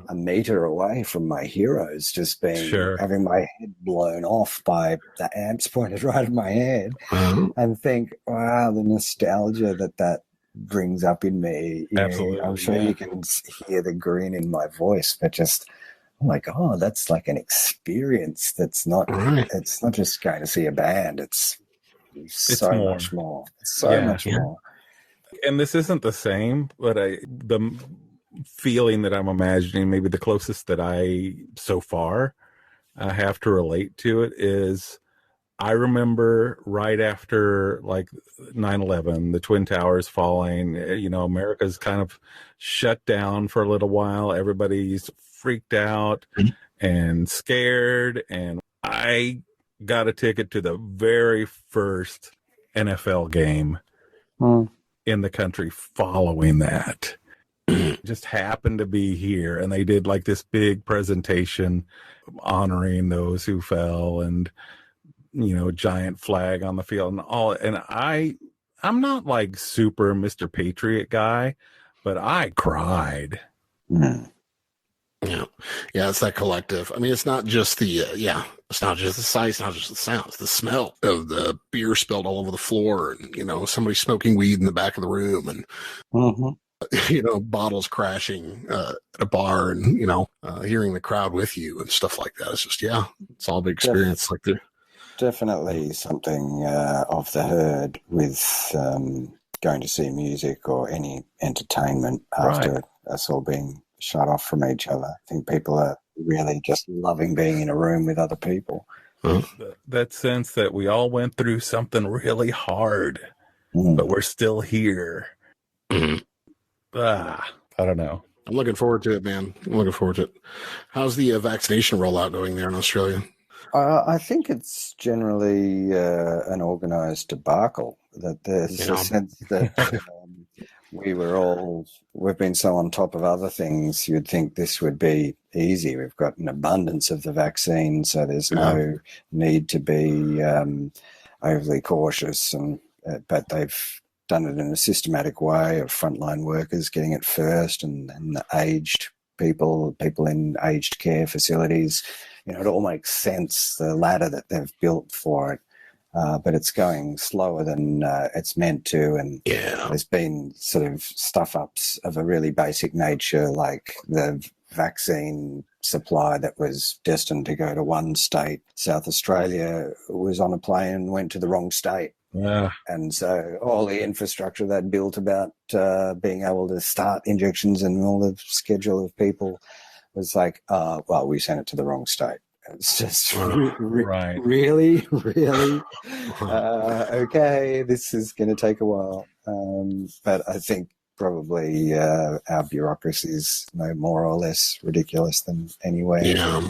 a metre away from my heroes, just being having my head blown off by the amps pointed right at my head, and think, wow, the nostalgia that brings up in me. Absolutely. I'm sure you can hear the grin in my voice, but just, oh my God, that's like an experience that's not, it's not just going to see a band. It's so much more. So much more. And this isn't the same, but the feeling that I'm imagining, maybe the closest that I so far have to relate to it, is I remember right after like 9/11, the Twin Towers falling, America's kind of shut down for a little while. Everybody's freaked out and scared. And I got a ticket to the very first NFL game in the country following that. Just happened to be here, and they did like this big presentation honoring those who fell, and giant flag on the field and all. And I'm not like super Mr. Patriot guy, but I cried. Yeah, it's that collective. I mean, it's not just the it's not just the sight, it's not just the sounds, the smell of the beer spilled all over the floor, and somebody smoking weed in the back of the room, and bottles crashing at a bar, and hearing the crowd with you and stuff like that. It's just it's all a big experience. Definitely something of the herd with going to see music or any entertainment after us all being shut off from each other. I think people are really just loving being in a room with other people. That sense that we all went through something really hard, but we're still here. I don't know. I'm looking forward to it, man. I'm looking forward to it. How's the vaccination rollout going there in Australia? I think it's generally an organised debacle. That there's a sense that we've been so on top of other things, you'd think this would be easy. We've got an abundance of the vaccine, so there's no need to be overly cautious. But they've done it in a systematic way of frontline workers getting it first, and the aged people in aged care facilities. It all makes sense, the ladder that they've built for it. But it's going slower than it's meant to, and there's been sort of stuff-ups of a really basic nature, like the vaccine supply that was destined to go to one state, South Australia, was on a plane and went to the wrong state. Yeah. And so all the infrastructure they'd built about being able to start injections and all the schedule of people was like, well, we sent it to the wrong state. It's just really, okay, this is going to take a while. But I think probably our bureaucracy is no more or less ridiculous than anywhere. Yeah.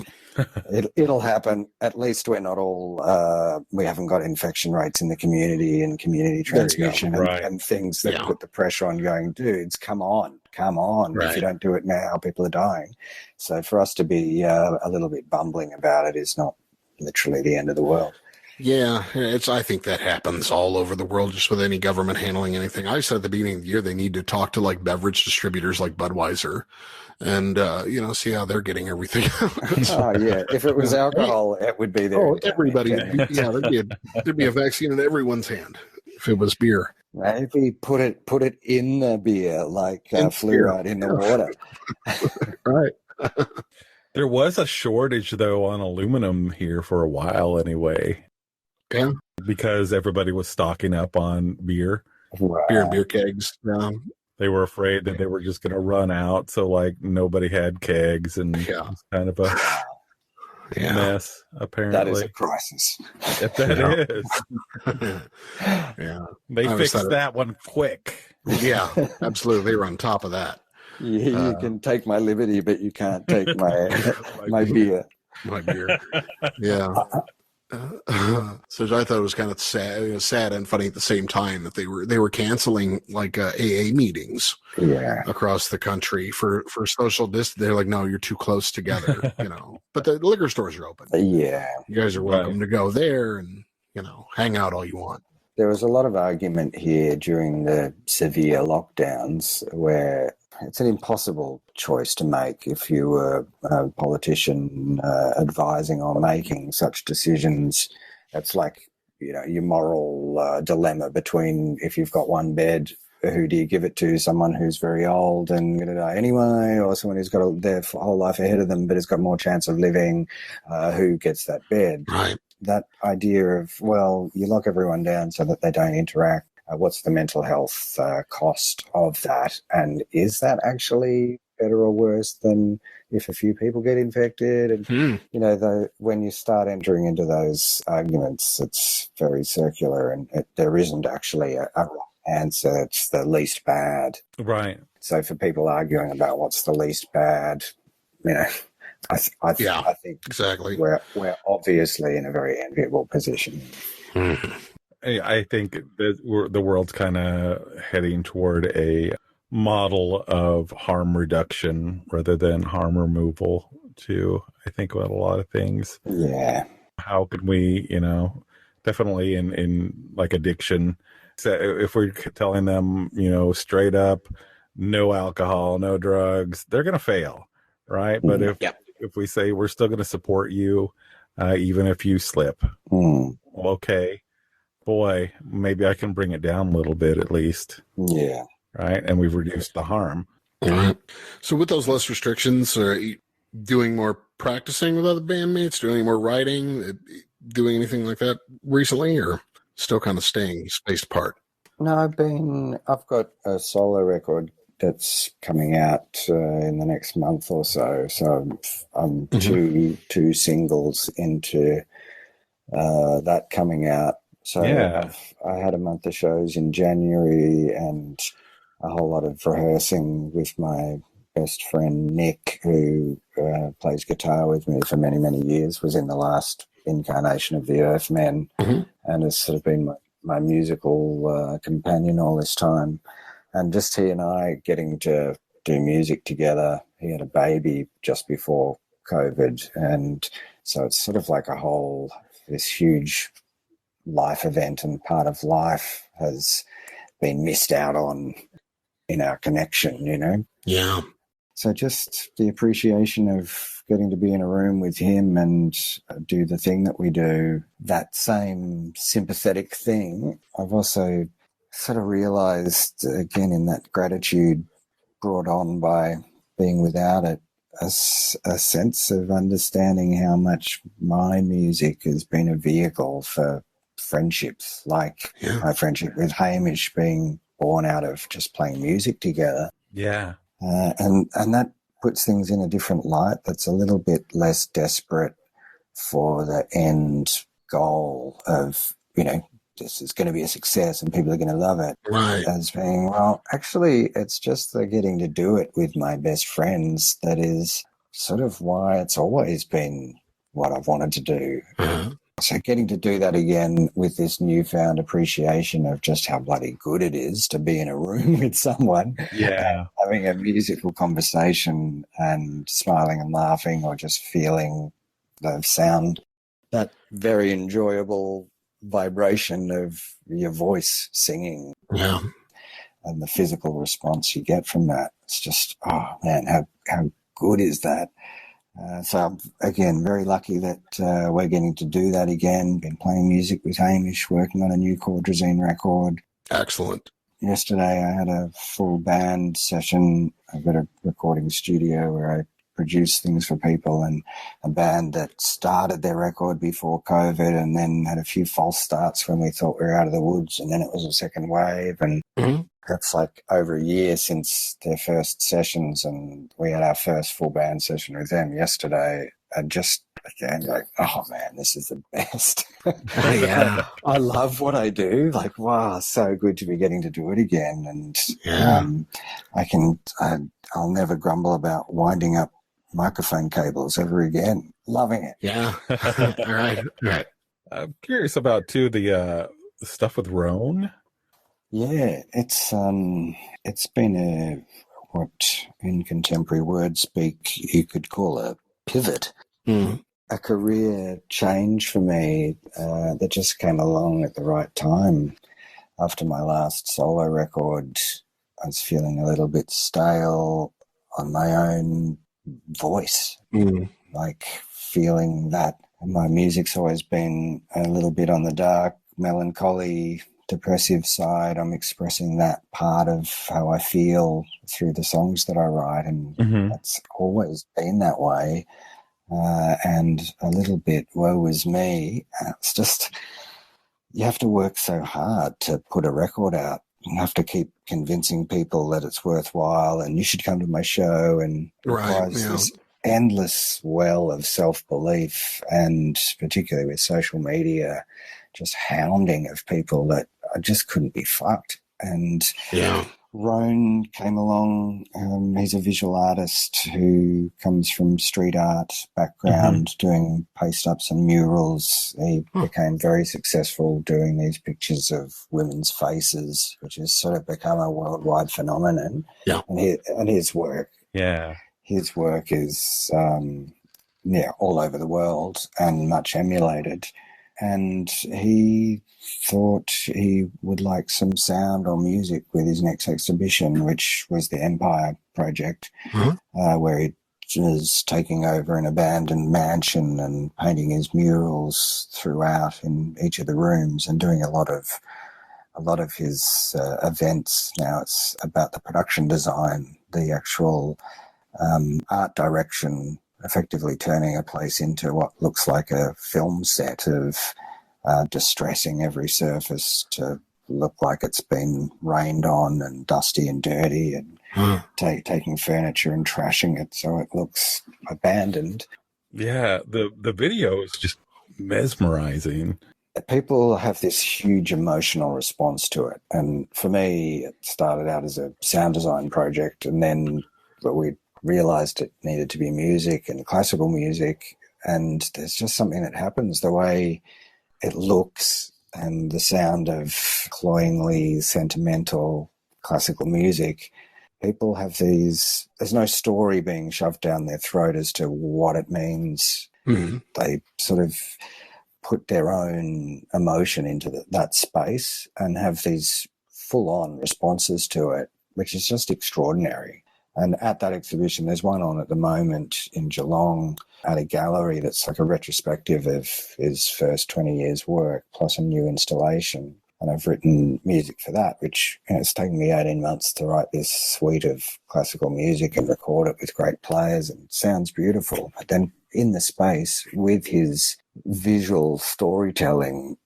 It'll happen. At least we're not all, we haven't got infection rates in the community and community transmission and things that put the pressure on going, dudes, come on. If you don't do it now, people are dying. So for us to be a little bit bumbling about it is not literally the end of the world. Yeah, I think that happens all over the world, just with any government handling anything. I said at the beginning of the year they need to talk to like beverage distributors like Budweiser and see how they're getting everything. If it was alcohol, it would be there. Oh, everybody. There'd be a vaccine in everyone's hand if it was beer. Maybe put it in the beer like fluoride in the water. Right. There was a shortage though on aluminum here for a while anyway. Yeah. Because everybody was stocking up on beer. Wow. Beer and beer kegs. Yeah. They were afraid that they were just going to run out, so like nobody had kegs, and it was kind of a mess. Apparently, that is a crisis. If that is, they fixed that one quick. Yeah, absolutely. They were on top of that. You can take my liberty, but you can't take my beer. My beer. Yeah. So I thought it was kind of sad and funny at the same time that they were canceling like AA meetings across the country for social distance. They're like, no, you're too close together, But the liquor stores are open. Yeah, you guys are welcome to go there and hang out all you want. There was a lot of argument here during the severe lockdowns where it's an impossible choice to make if you were a politician advising on making such decisions. It's like, your moral dilemma between, if you've got one bed, who do you give it to? Someone who's very old and going to die anyway, or someone who's got their whole life ahead of them but has got more chance of living? Who gets that bed? Right. That idea of, well, you lock everyone down so that they don't interact. What's the mental health cost of that? And is that actually better or worse than if a few people get infected? And, when you start entering into those arguments, it's very circular, and there isn't actually a answer. It's the least bad. Right. So for people arguing about what's the least bad, Yeah, I think exactly. we're obviously in a very enviable position. Mhm. I think that the world's kind of heading toward a model of harm reduction rather than harm removal, too. I think about a lot of things. Yeah. How can we, definitely in like addiction, so if we're telling them, straight up, no alcohol, no drugs, they're going to fail, right? But if we say we're still going to support you, even if you slip, well, okay, boy, maybe I can bring it down a little bit at least. Yeah. Right. And we've reduced the harm. All right. So with those less restrictions, are you doing more practicing with other bandmates, doing more writing, doing anything like that recently, or still kind of staying spaced apart? No, I've got a solo record that's coming out in the next month or so. So I'm two singles into that coming out. So I had a month of shows in January and a whole lot of rehearsing with my best friend Nick, who plays guitar with me for many, many years, was in the last incarnation of the Earthmen and has sort of been my musical companion all this time. And just he and I getting to do music together. He had a baby just before COVID, and so it's sort of like this huge life event, and part of life has been missed out on in our connection, Yeah. So just the appreciation of getting to be in a room with him and do the thing that we do, that same sympathetic thing, I've also sort of realized, again, in that gratitude brought on by being without it, a sense of understanding how much my music has been a vehicle for friendships, like my friendship with Hamish being born out of just playing music together. Yeah. And that puts things in a different light that's a little bit less desperate for the end goal of, this is going to be a success and people are going to love it. Right. As being, well, actually, it's just the getting to do it with my best friends that is sort of why it's always been what I've wanted to do. So getting to do that again with this newfound appreciation of just how bloody good it is to be in a room with someone, having a musical conversation and smiling and laughing, or just feeling the sound, that very enjoyable vibration of your voice singing, and the physical response you get from that. It's just, oh man, how good is that? So I'm, again, very lucky that we're getting to do that again. Been playing music with Hamish, working on a new Cordrazine record. Excellent. Yesterday I had a full band session. I've got a recording studio where I produce things for people, and a band that started their record before COVID and then had a few false starts when we thought we were out of the woods, and then it was a second wave, and that's like over a year since their first sessions, and we had our first full band session with them yesterday. And just, again, like, oh man, this is the best. I love what I do. Like, wow, so good to be getting to do it again. And I'll never grumble about winding up microphone cables ever again. Loving it. Yeah. All right. I'm curious about too the stuff with Rone. Yeah, it's been what in contemporary word speak you could call a pivot, a career change for me that just came along at the right time. After my last solo record, I was feeling a little bit stale on my own voice, like feeling that my music's always been a little bit on the dark, melancholy, depressive side. I'm expressing that part of how I feel through the songs that I write, and that's always been that way. And a little bit woe is me. It's just, you have to work so hard to put a record out. You have to keep convincing people that it's worthwhile and you should come to my show, and this endless well of self-belief, and particularly with social media, just hounding of people that I just couldn't be fucked. And Rone came along. He's a visual artist who comes from street art background, doing paste-ups and murals. He became very successful doing these pictures of women's faces, which has sort of become a worldwide phenomenon. Yeah. And his work is all over the world and much emulated. And he thought he would like some sound or music with his next exhibition, which was the Empire Project, where he was taking over an abandoned mansion and painting his murals throughout in each of the rooms and doing a lot of his events. Now it's about the production design, the actual art direction, effectively turning a place into what looks like a film set of distressing every surface to look like it's been rained on and dusty and dirty, and taking furniture and trashing it so it looks abandoned. Yeah, the video is just mesmerizing. People have this huge emotional response to it. And for me, it started out as a sound design project, and then we realized it needed to be music and classical music. And there's just something that happens, the way it looks and the sound of cloyingly sentimental classical music. People have there's no story being shoved down their throat as to what it means. They sort of put their own emotion into that space and have these full-on responses to it, which is just extraordinary. And at that exhibition, there's one on at the moment in Geelong at a gallery that's like a retrospective of his first 20 years' work, plus a new installation. And I've written music for that, which it's taken me 18 months to write this suite of classical music and record it with great players, and it sounds beautiful. But then in the space with his visual storytelling,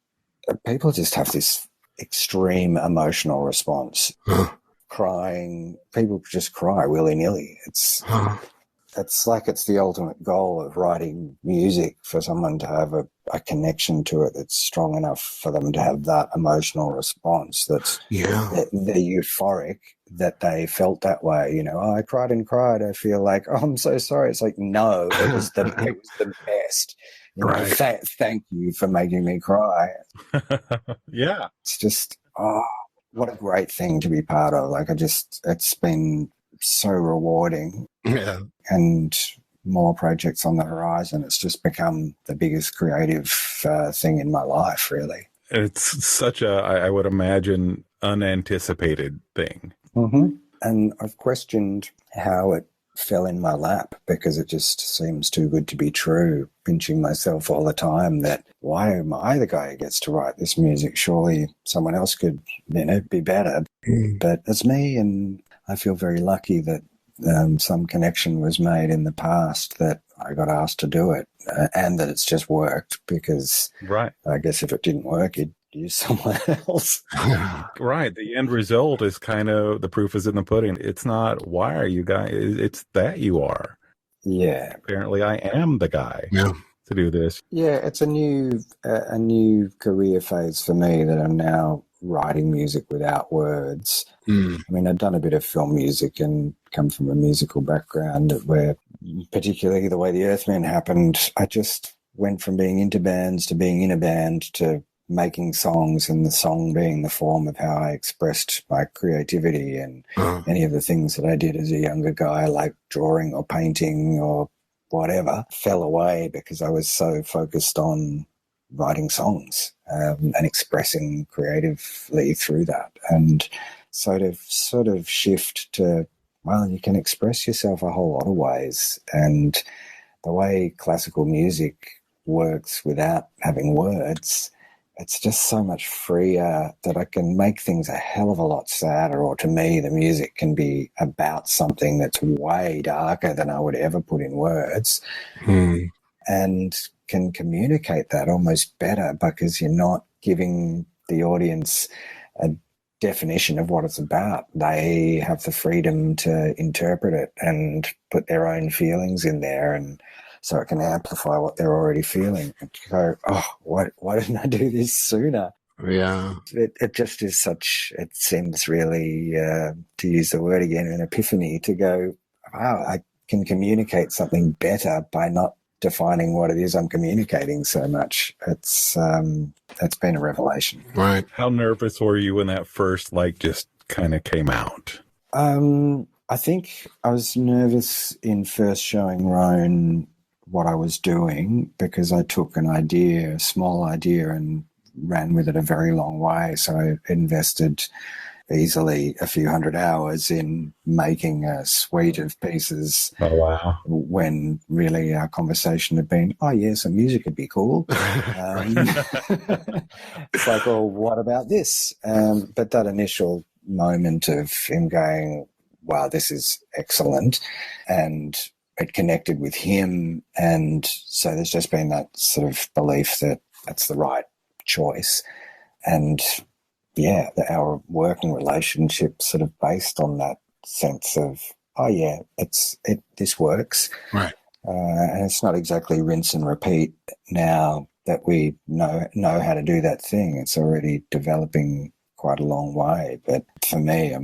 people just have this extreme emotional response. Crying, people just cry willy-nilly. It's like it's the ultimate goal of writing music, for someone to have a connection to it that's strong enough for them to have that emotional response. That's they're euphoric that they felt that way. You know, I cried and cried. I feel like, oh, I'm so sorry. It's like, no, it was the best. You know, thank you for making me cry. Yeah, it's just what a great thing to be part of. Like, it's been so rewarding. Yeah. And more projects on the horizon. It's just become the biggest creative thing in my life, really. It's such I would imagine, unanticipated thing. And I've questioned how it fell in my lap, because it just seems too good to be true, pinching myself all the time that, why am I the guy who gets to write this music? Surely someone else could, be better. But it's me, and I feel very lucky that some connection was made in the past that I got asked to do it, and that it's just worked, because I guess if it didn't work, you'd use someone else. Right. The end result is kind of, the proof is in the pudding. It's not, why are you guys? It's that you are. Yeah. Apparently I am the guy to do this. Yeah, it's a new career phase for me, that I'm now writing music without words. I mean, I've done a bit of film music and come from a musical background, where, particularly the way the Earthmen happened, I just went from being into bands to being in a band to making songs, and the song being the form of how I expressed my creativity. And any of the things that I did as a younger guy, like drawing or painting or whatever, fell away because I was so focused on writing songs and expressing creatively through that. And sort of shift to, well, you can express yourself a whole lot of ways. And the way classical music works without having words, it's just so much freer that I can make things a hell of a lot sadder. Or to me, the music can be about something that's way darker than I would ever put in words, and can communicate that almost better, because you're not giving the audience a definition of what it's about. They have the freedom to interpret it and put their own feelings in there, and so it can amplify what they're already feeling. And you go, oh, why didn't I do this sooner? Yeah. It just is such, it seems really, to use the word again, an epiphany to go, wow, I can communicate something better by not defining what it is I'm communicating so much. It's been a revelation. Right. How nervous were you when that first, like, just kind of came out? I think I was nervous in first showing Rone what I was doing because I took an idea, a small idea, and ran with it a very long way. So I invested easily a few hundred hours in making a suite of pieces. Oh, wow. When really our conversation had been, oh, yeah, some music would be cool. It's like, well, what about this? But that initial moment of him going, wow, this is excellent, and it connected with him. And so there's just been that sort of belief that that's the right choice. And yeah, our working relationship sort of based on that sense of, oh yeah, this works. Right. And it's not exactly rinse and repeat now that we know how to do that thing. It's already developing quite a long way. But for me, I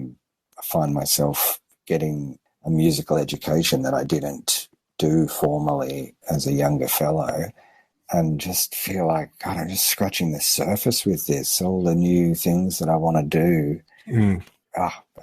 find myself getting a musical education that I didn't do formally as a younger fellow, and just feel like, God, I'm just scratching the surface with this, all the new things that I want to do.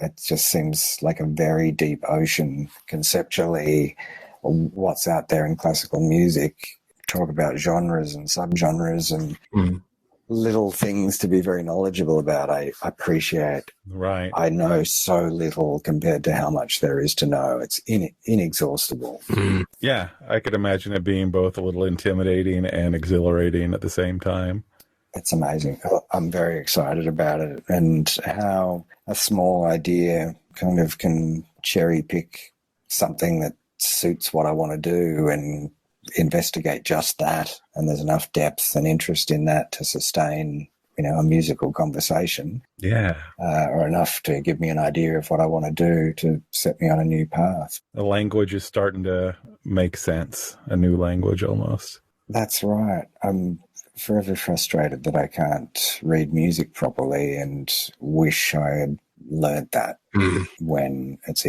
It just seems like a very deep ocean conceptually, what's out there in classical music. Talk about genres and subgenres and little things to be very knowledgeable about. I appreciate. Right. I know so little compared to how much there is to know. It's inexhaustible. Yeah, I could imagine it being both a little intimidating and exhilarating at the same time. It's amazing. I'm very excited about it, and how a small idea kind of can cherry pick something that suits what I want to do and investigate just that. And there's enough depth and interest in that to sustain, a musical conversation. Yeah. Or enough to give me an idea of what I want to do to set me on a new path. The language is starting to make sense, a new language almost. That's right. I'm forever frustrated that I can't read music properly and wish I had learned that when it's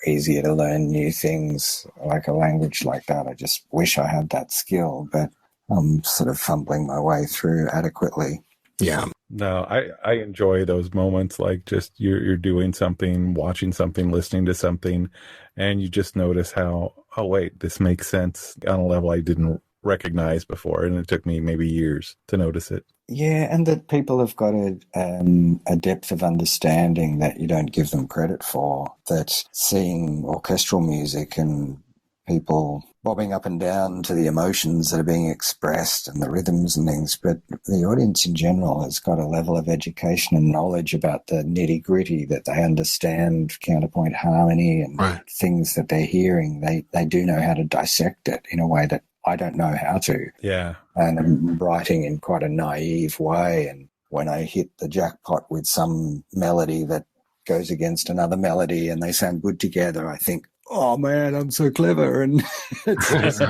easier to learn new things like a language like that. I just wish I had that skill, but I'm sort of fumbling my way through adequately. Yeah. No, I enjoy those moments, like just you're doing something, watching something, listening to something, and you just notice how, oh wait, this makes sense on a level I didn't recognize before, and it took me maybe years to notice it. Yeah, and that people have got a depth of understanding that you don't give them credit for, that seeing orchestral music and people bobbing up and down to the emotions that are being expressed and the rhythms and things, but the audience in general has got a level of education and knowledge about the nitty-gritty, that they understand counterpoint harmony and things that they're hearing. They do know how to dissect it in a way that I don't know how to. Yeah. And I'm writing in quite a naive way, and when I hit the jackpot with some melody that goes against another melody and they sound good together, I think, oh man, I'm so clever. And it's just,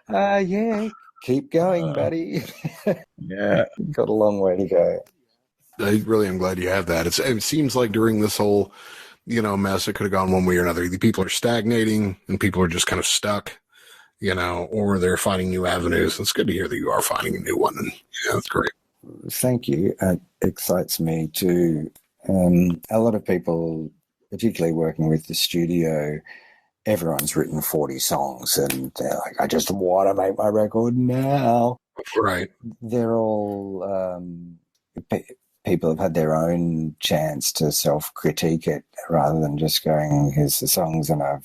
yeah, keep going, buddy. Yeah. Got a long way to go. I really am glad you have that. It seems like during this whole, mess, it could have gone one way or another. Either people are stagnating and people are just kind of stuck, or they're finding new avenues. It's good to hear that you are finding a new one. And that's great. Thank you. It excites me too. A lot of people, particularly working with the studio, everyone's written 40 songs and they're like, I just want to make my record now. Right. They're all people have had their own chance to self-critique it rather than just going, here's the songs and I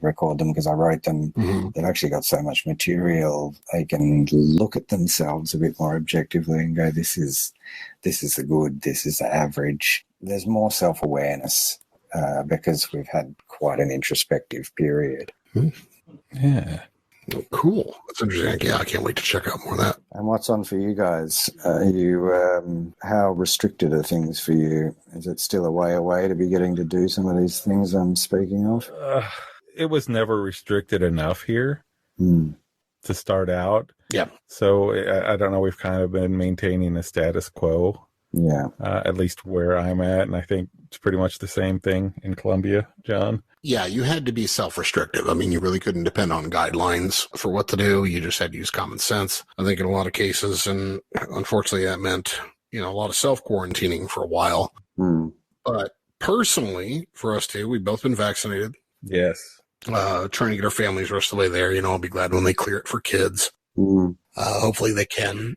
record them because I wrote them. They've actually got so much material, they can look at themselves a bit more objectively and go, this is the good, this is the average. There's more self-awareness because we've had quite an introspective period. Yeah. Oh, cool. That's interesting. Yeah, I can't wait to check out more of that. And what's on for you guys? How restricted are things for you? Is it still a way away to be getting to do some of these things I'm speaking of? It was never restricted enough here to start out. Yeah. So I don't know. We've kind of been maintaining a status quo. Yeah. At least where I'm at. And I think it's pretty much the same thing in Colombia, John. Yeah, you had to be self-restrictive. I mean, you really couldn't depend on guidelines for what to do. You just had to use common sense. I think in a lot of cases, and unfortunately that meant, a lot of self-quarantining for a while. But personally, for us too, we've both been vaccinated. Yes. Trying to get our families the rest of the way there. I'll be glad when they clear it for kids. Hopefully they can.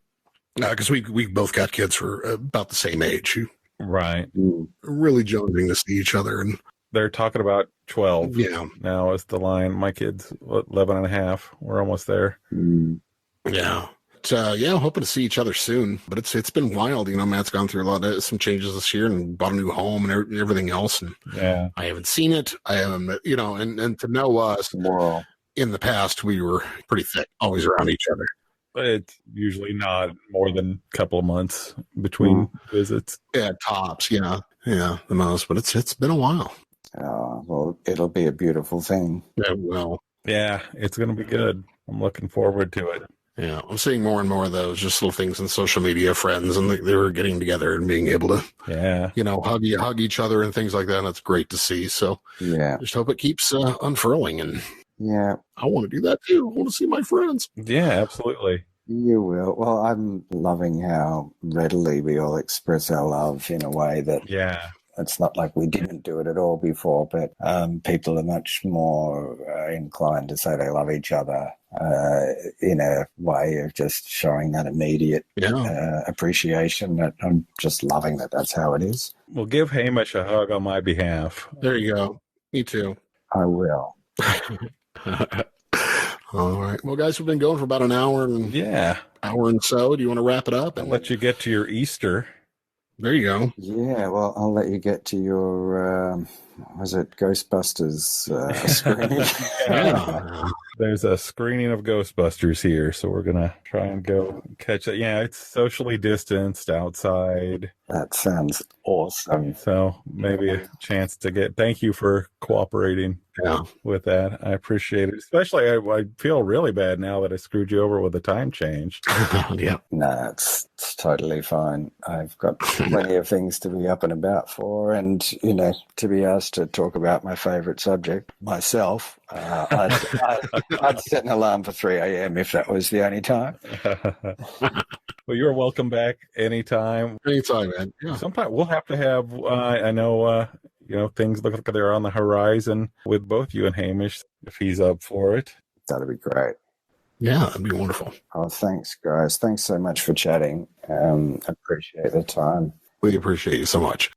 Because we both got kids for about the same age. Right. Really jonesing to see each other. And they're talking about 12 yeah. now is the line. My kid's 11 and a half. We're almost there. Yeah. I'm hoping to see each other soon. But it's been wild. Matt's gone through some changes this year and bought a new home and everything else. And yeah, I haven't seen it. I haven't, and to know us, in the past, we were pretty thick, always around each other. It's usually not more than a couple of months between visits. Yeah, tops. Yeah, the most. But it's been a while. Well, it'll be a beautiful thing. Yeah, well. Yeah, it's going to be good. I'm looking forward to it. Yeah, I'm seeing more and more of those just little things in social media, friends, and they were getting together and being able to, hug each other and things like that. And that's great to see. So yeah, just hope it keeps unfurling. And yeah, I want to do that too. I want to see my friends. Yeah, absolutely. You will. Well, I'm loving how readily we all express our love in a way that it's not like we didn't do it at all before, but people are much more inclined to say they love each other in a way of just showing that immediate appreciation. That I'm just loving that that's how it is. Well, give Hamish a hug on my behalf. There you go. Me too. I will. All right. Well, guys, we've been going for about an hour and hour and so. Do you want to wrap it up? I'll let you get to your Easter. There you go. Yeah, well, I'll let you get to your, was it Ghostbusters screening? There's a screening of Ghostbusters here, so we're going to try and go catch it. Yeah, it's socially distanced outside. That sounds awesome. So maybe a chance to thank you for cooperating with that. I appreciate it. Especially, I feel really bad now that I screwed you over with the time change. Yeah. No, it's totally fine. I've got plenty of things to be up and about for, and, to be asked to talk about my favorite subject, myself, I'd set an alarm for 3 a.m. if that was the only time. Well, you're welcome back anytime. Anytime, man. Yeah. Sometime we'll have to have, I know, things look like they're on the horizon with both you and Hamish, if he's up for it. That'd be great. Yeah, that'd be wonderful. Oh, thanks, guys. Thanks so much for chatting. Appreciate the time. We appreciate you so much.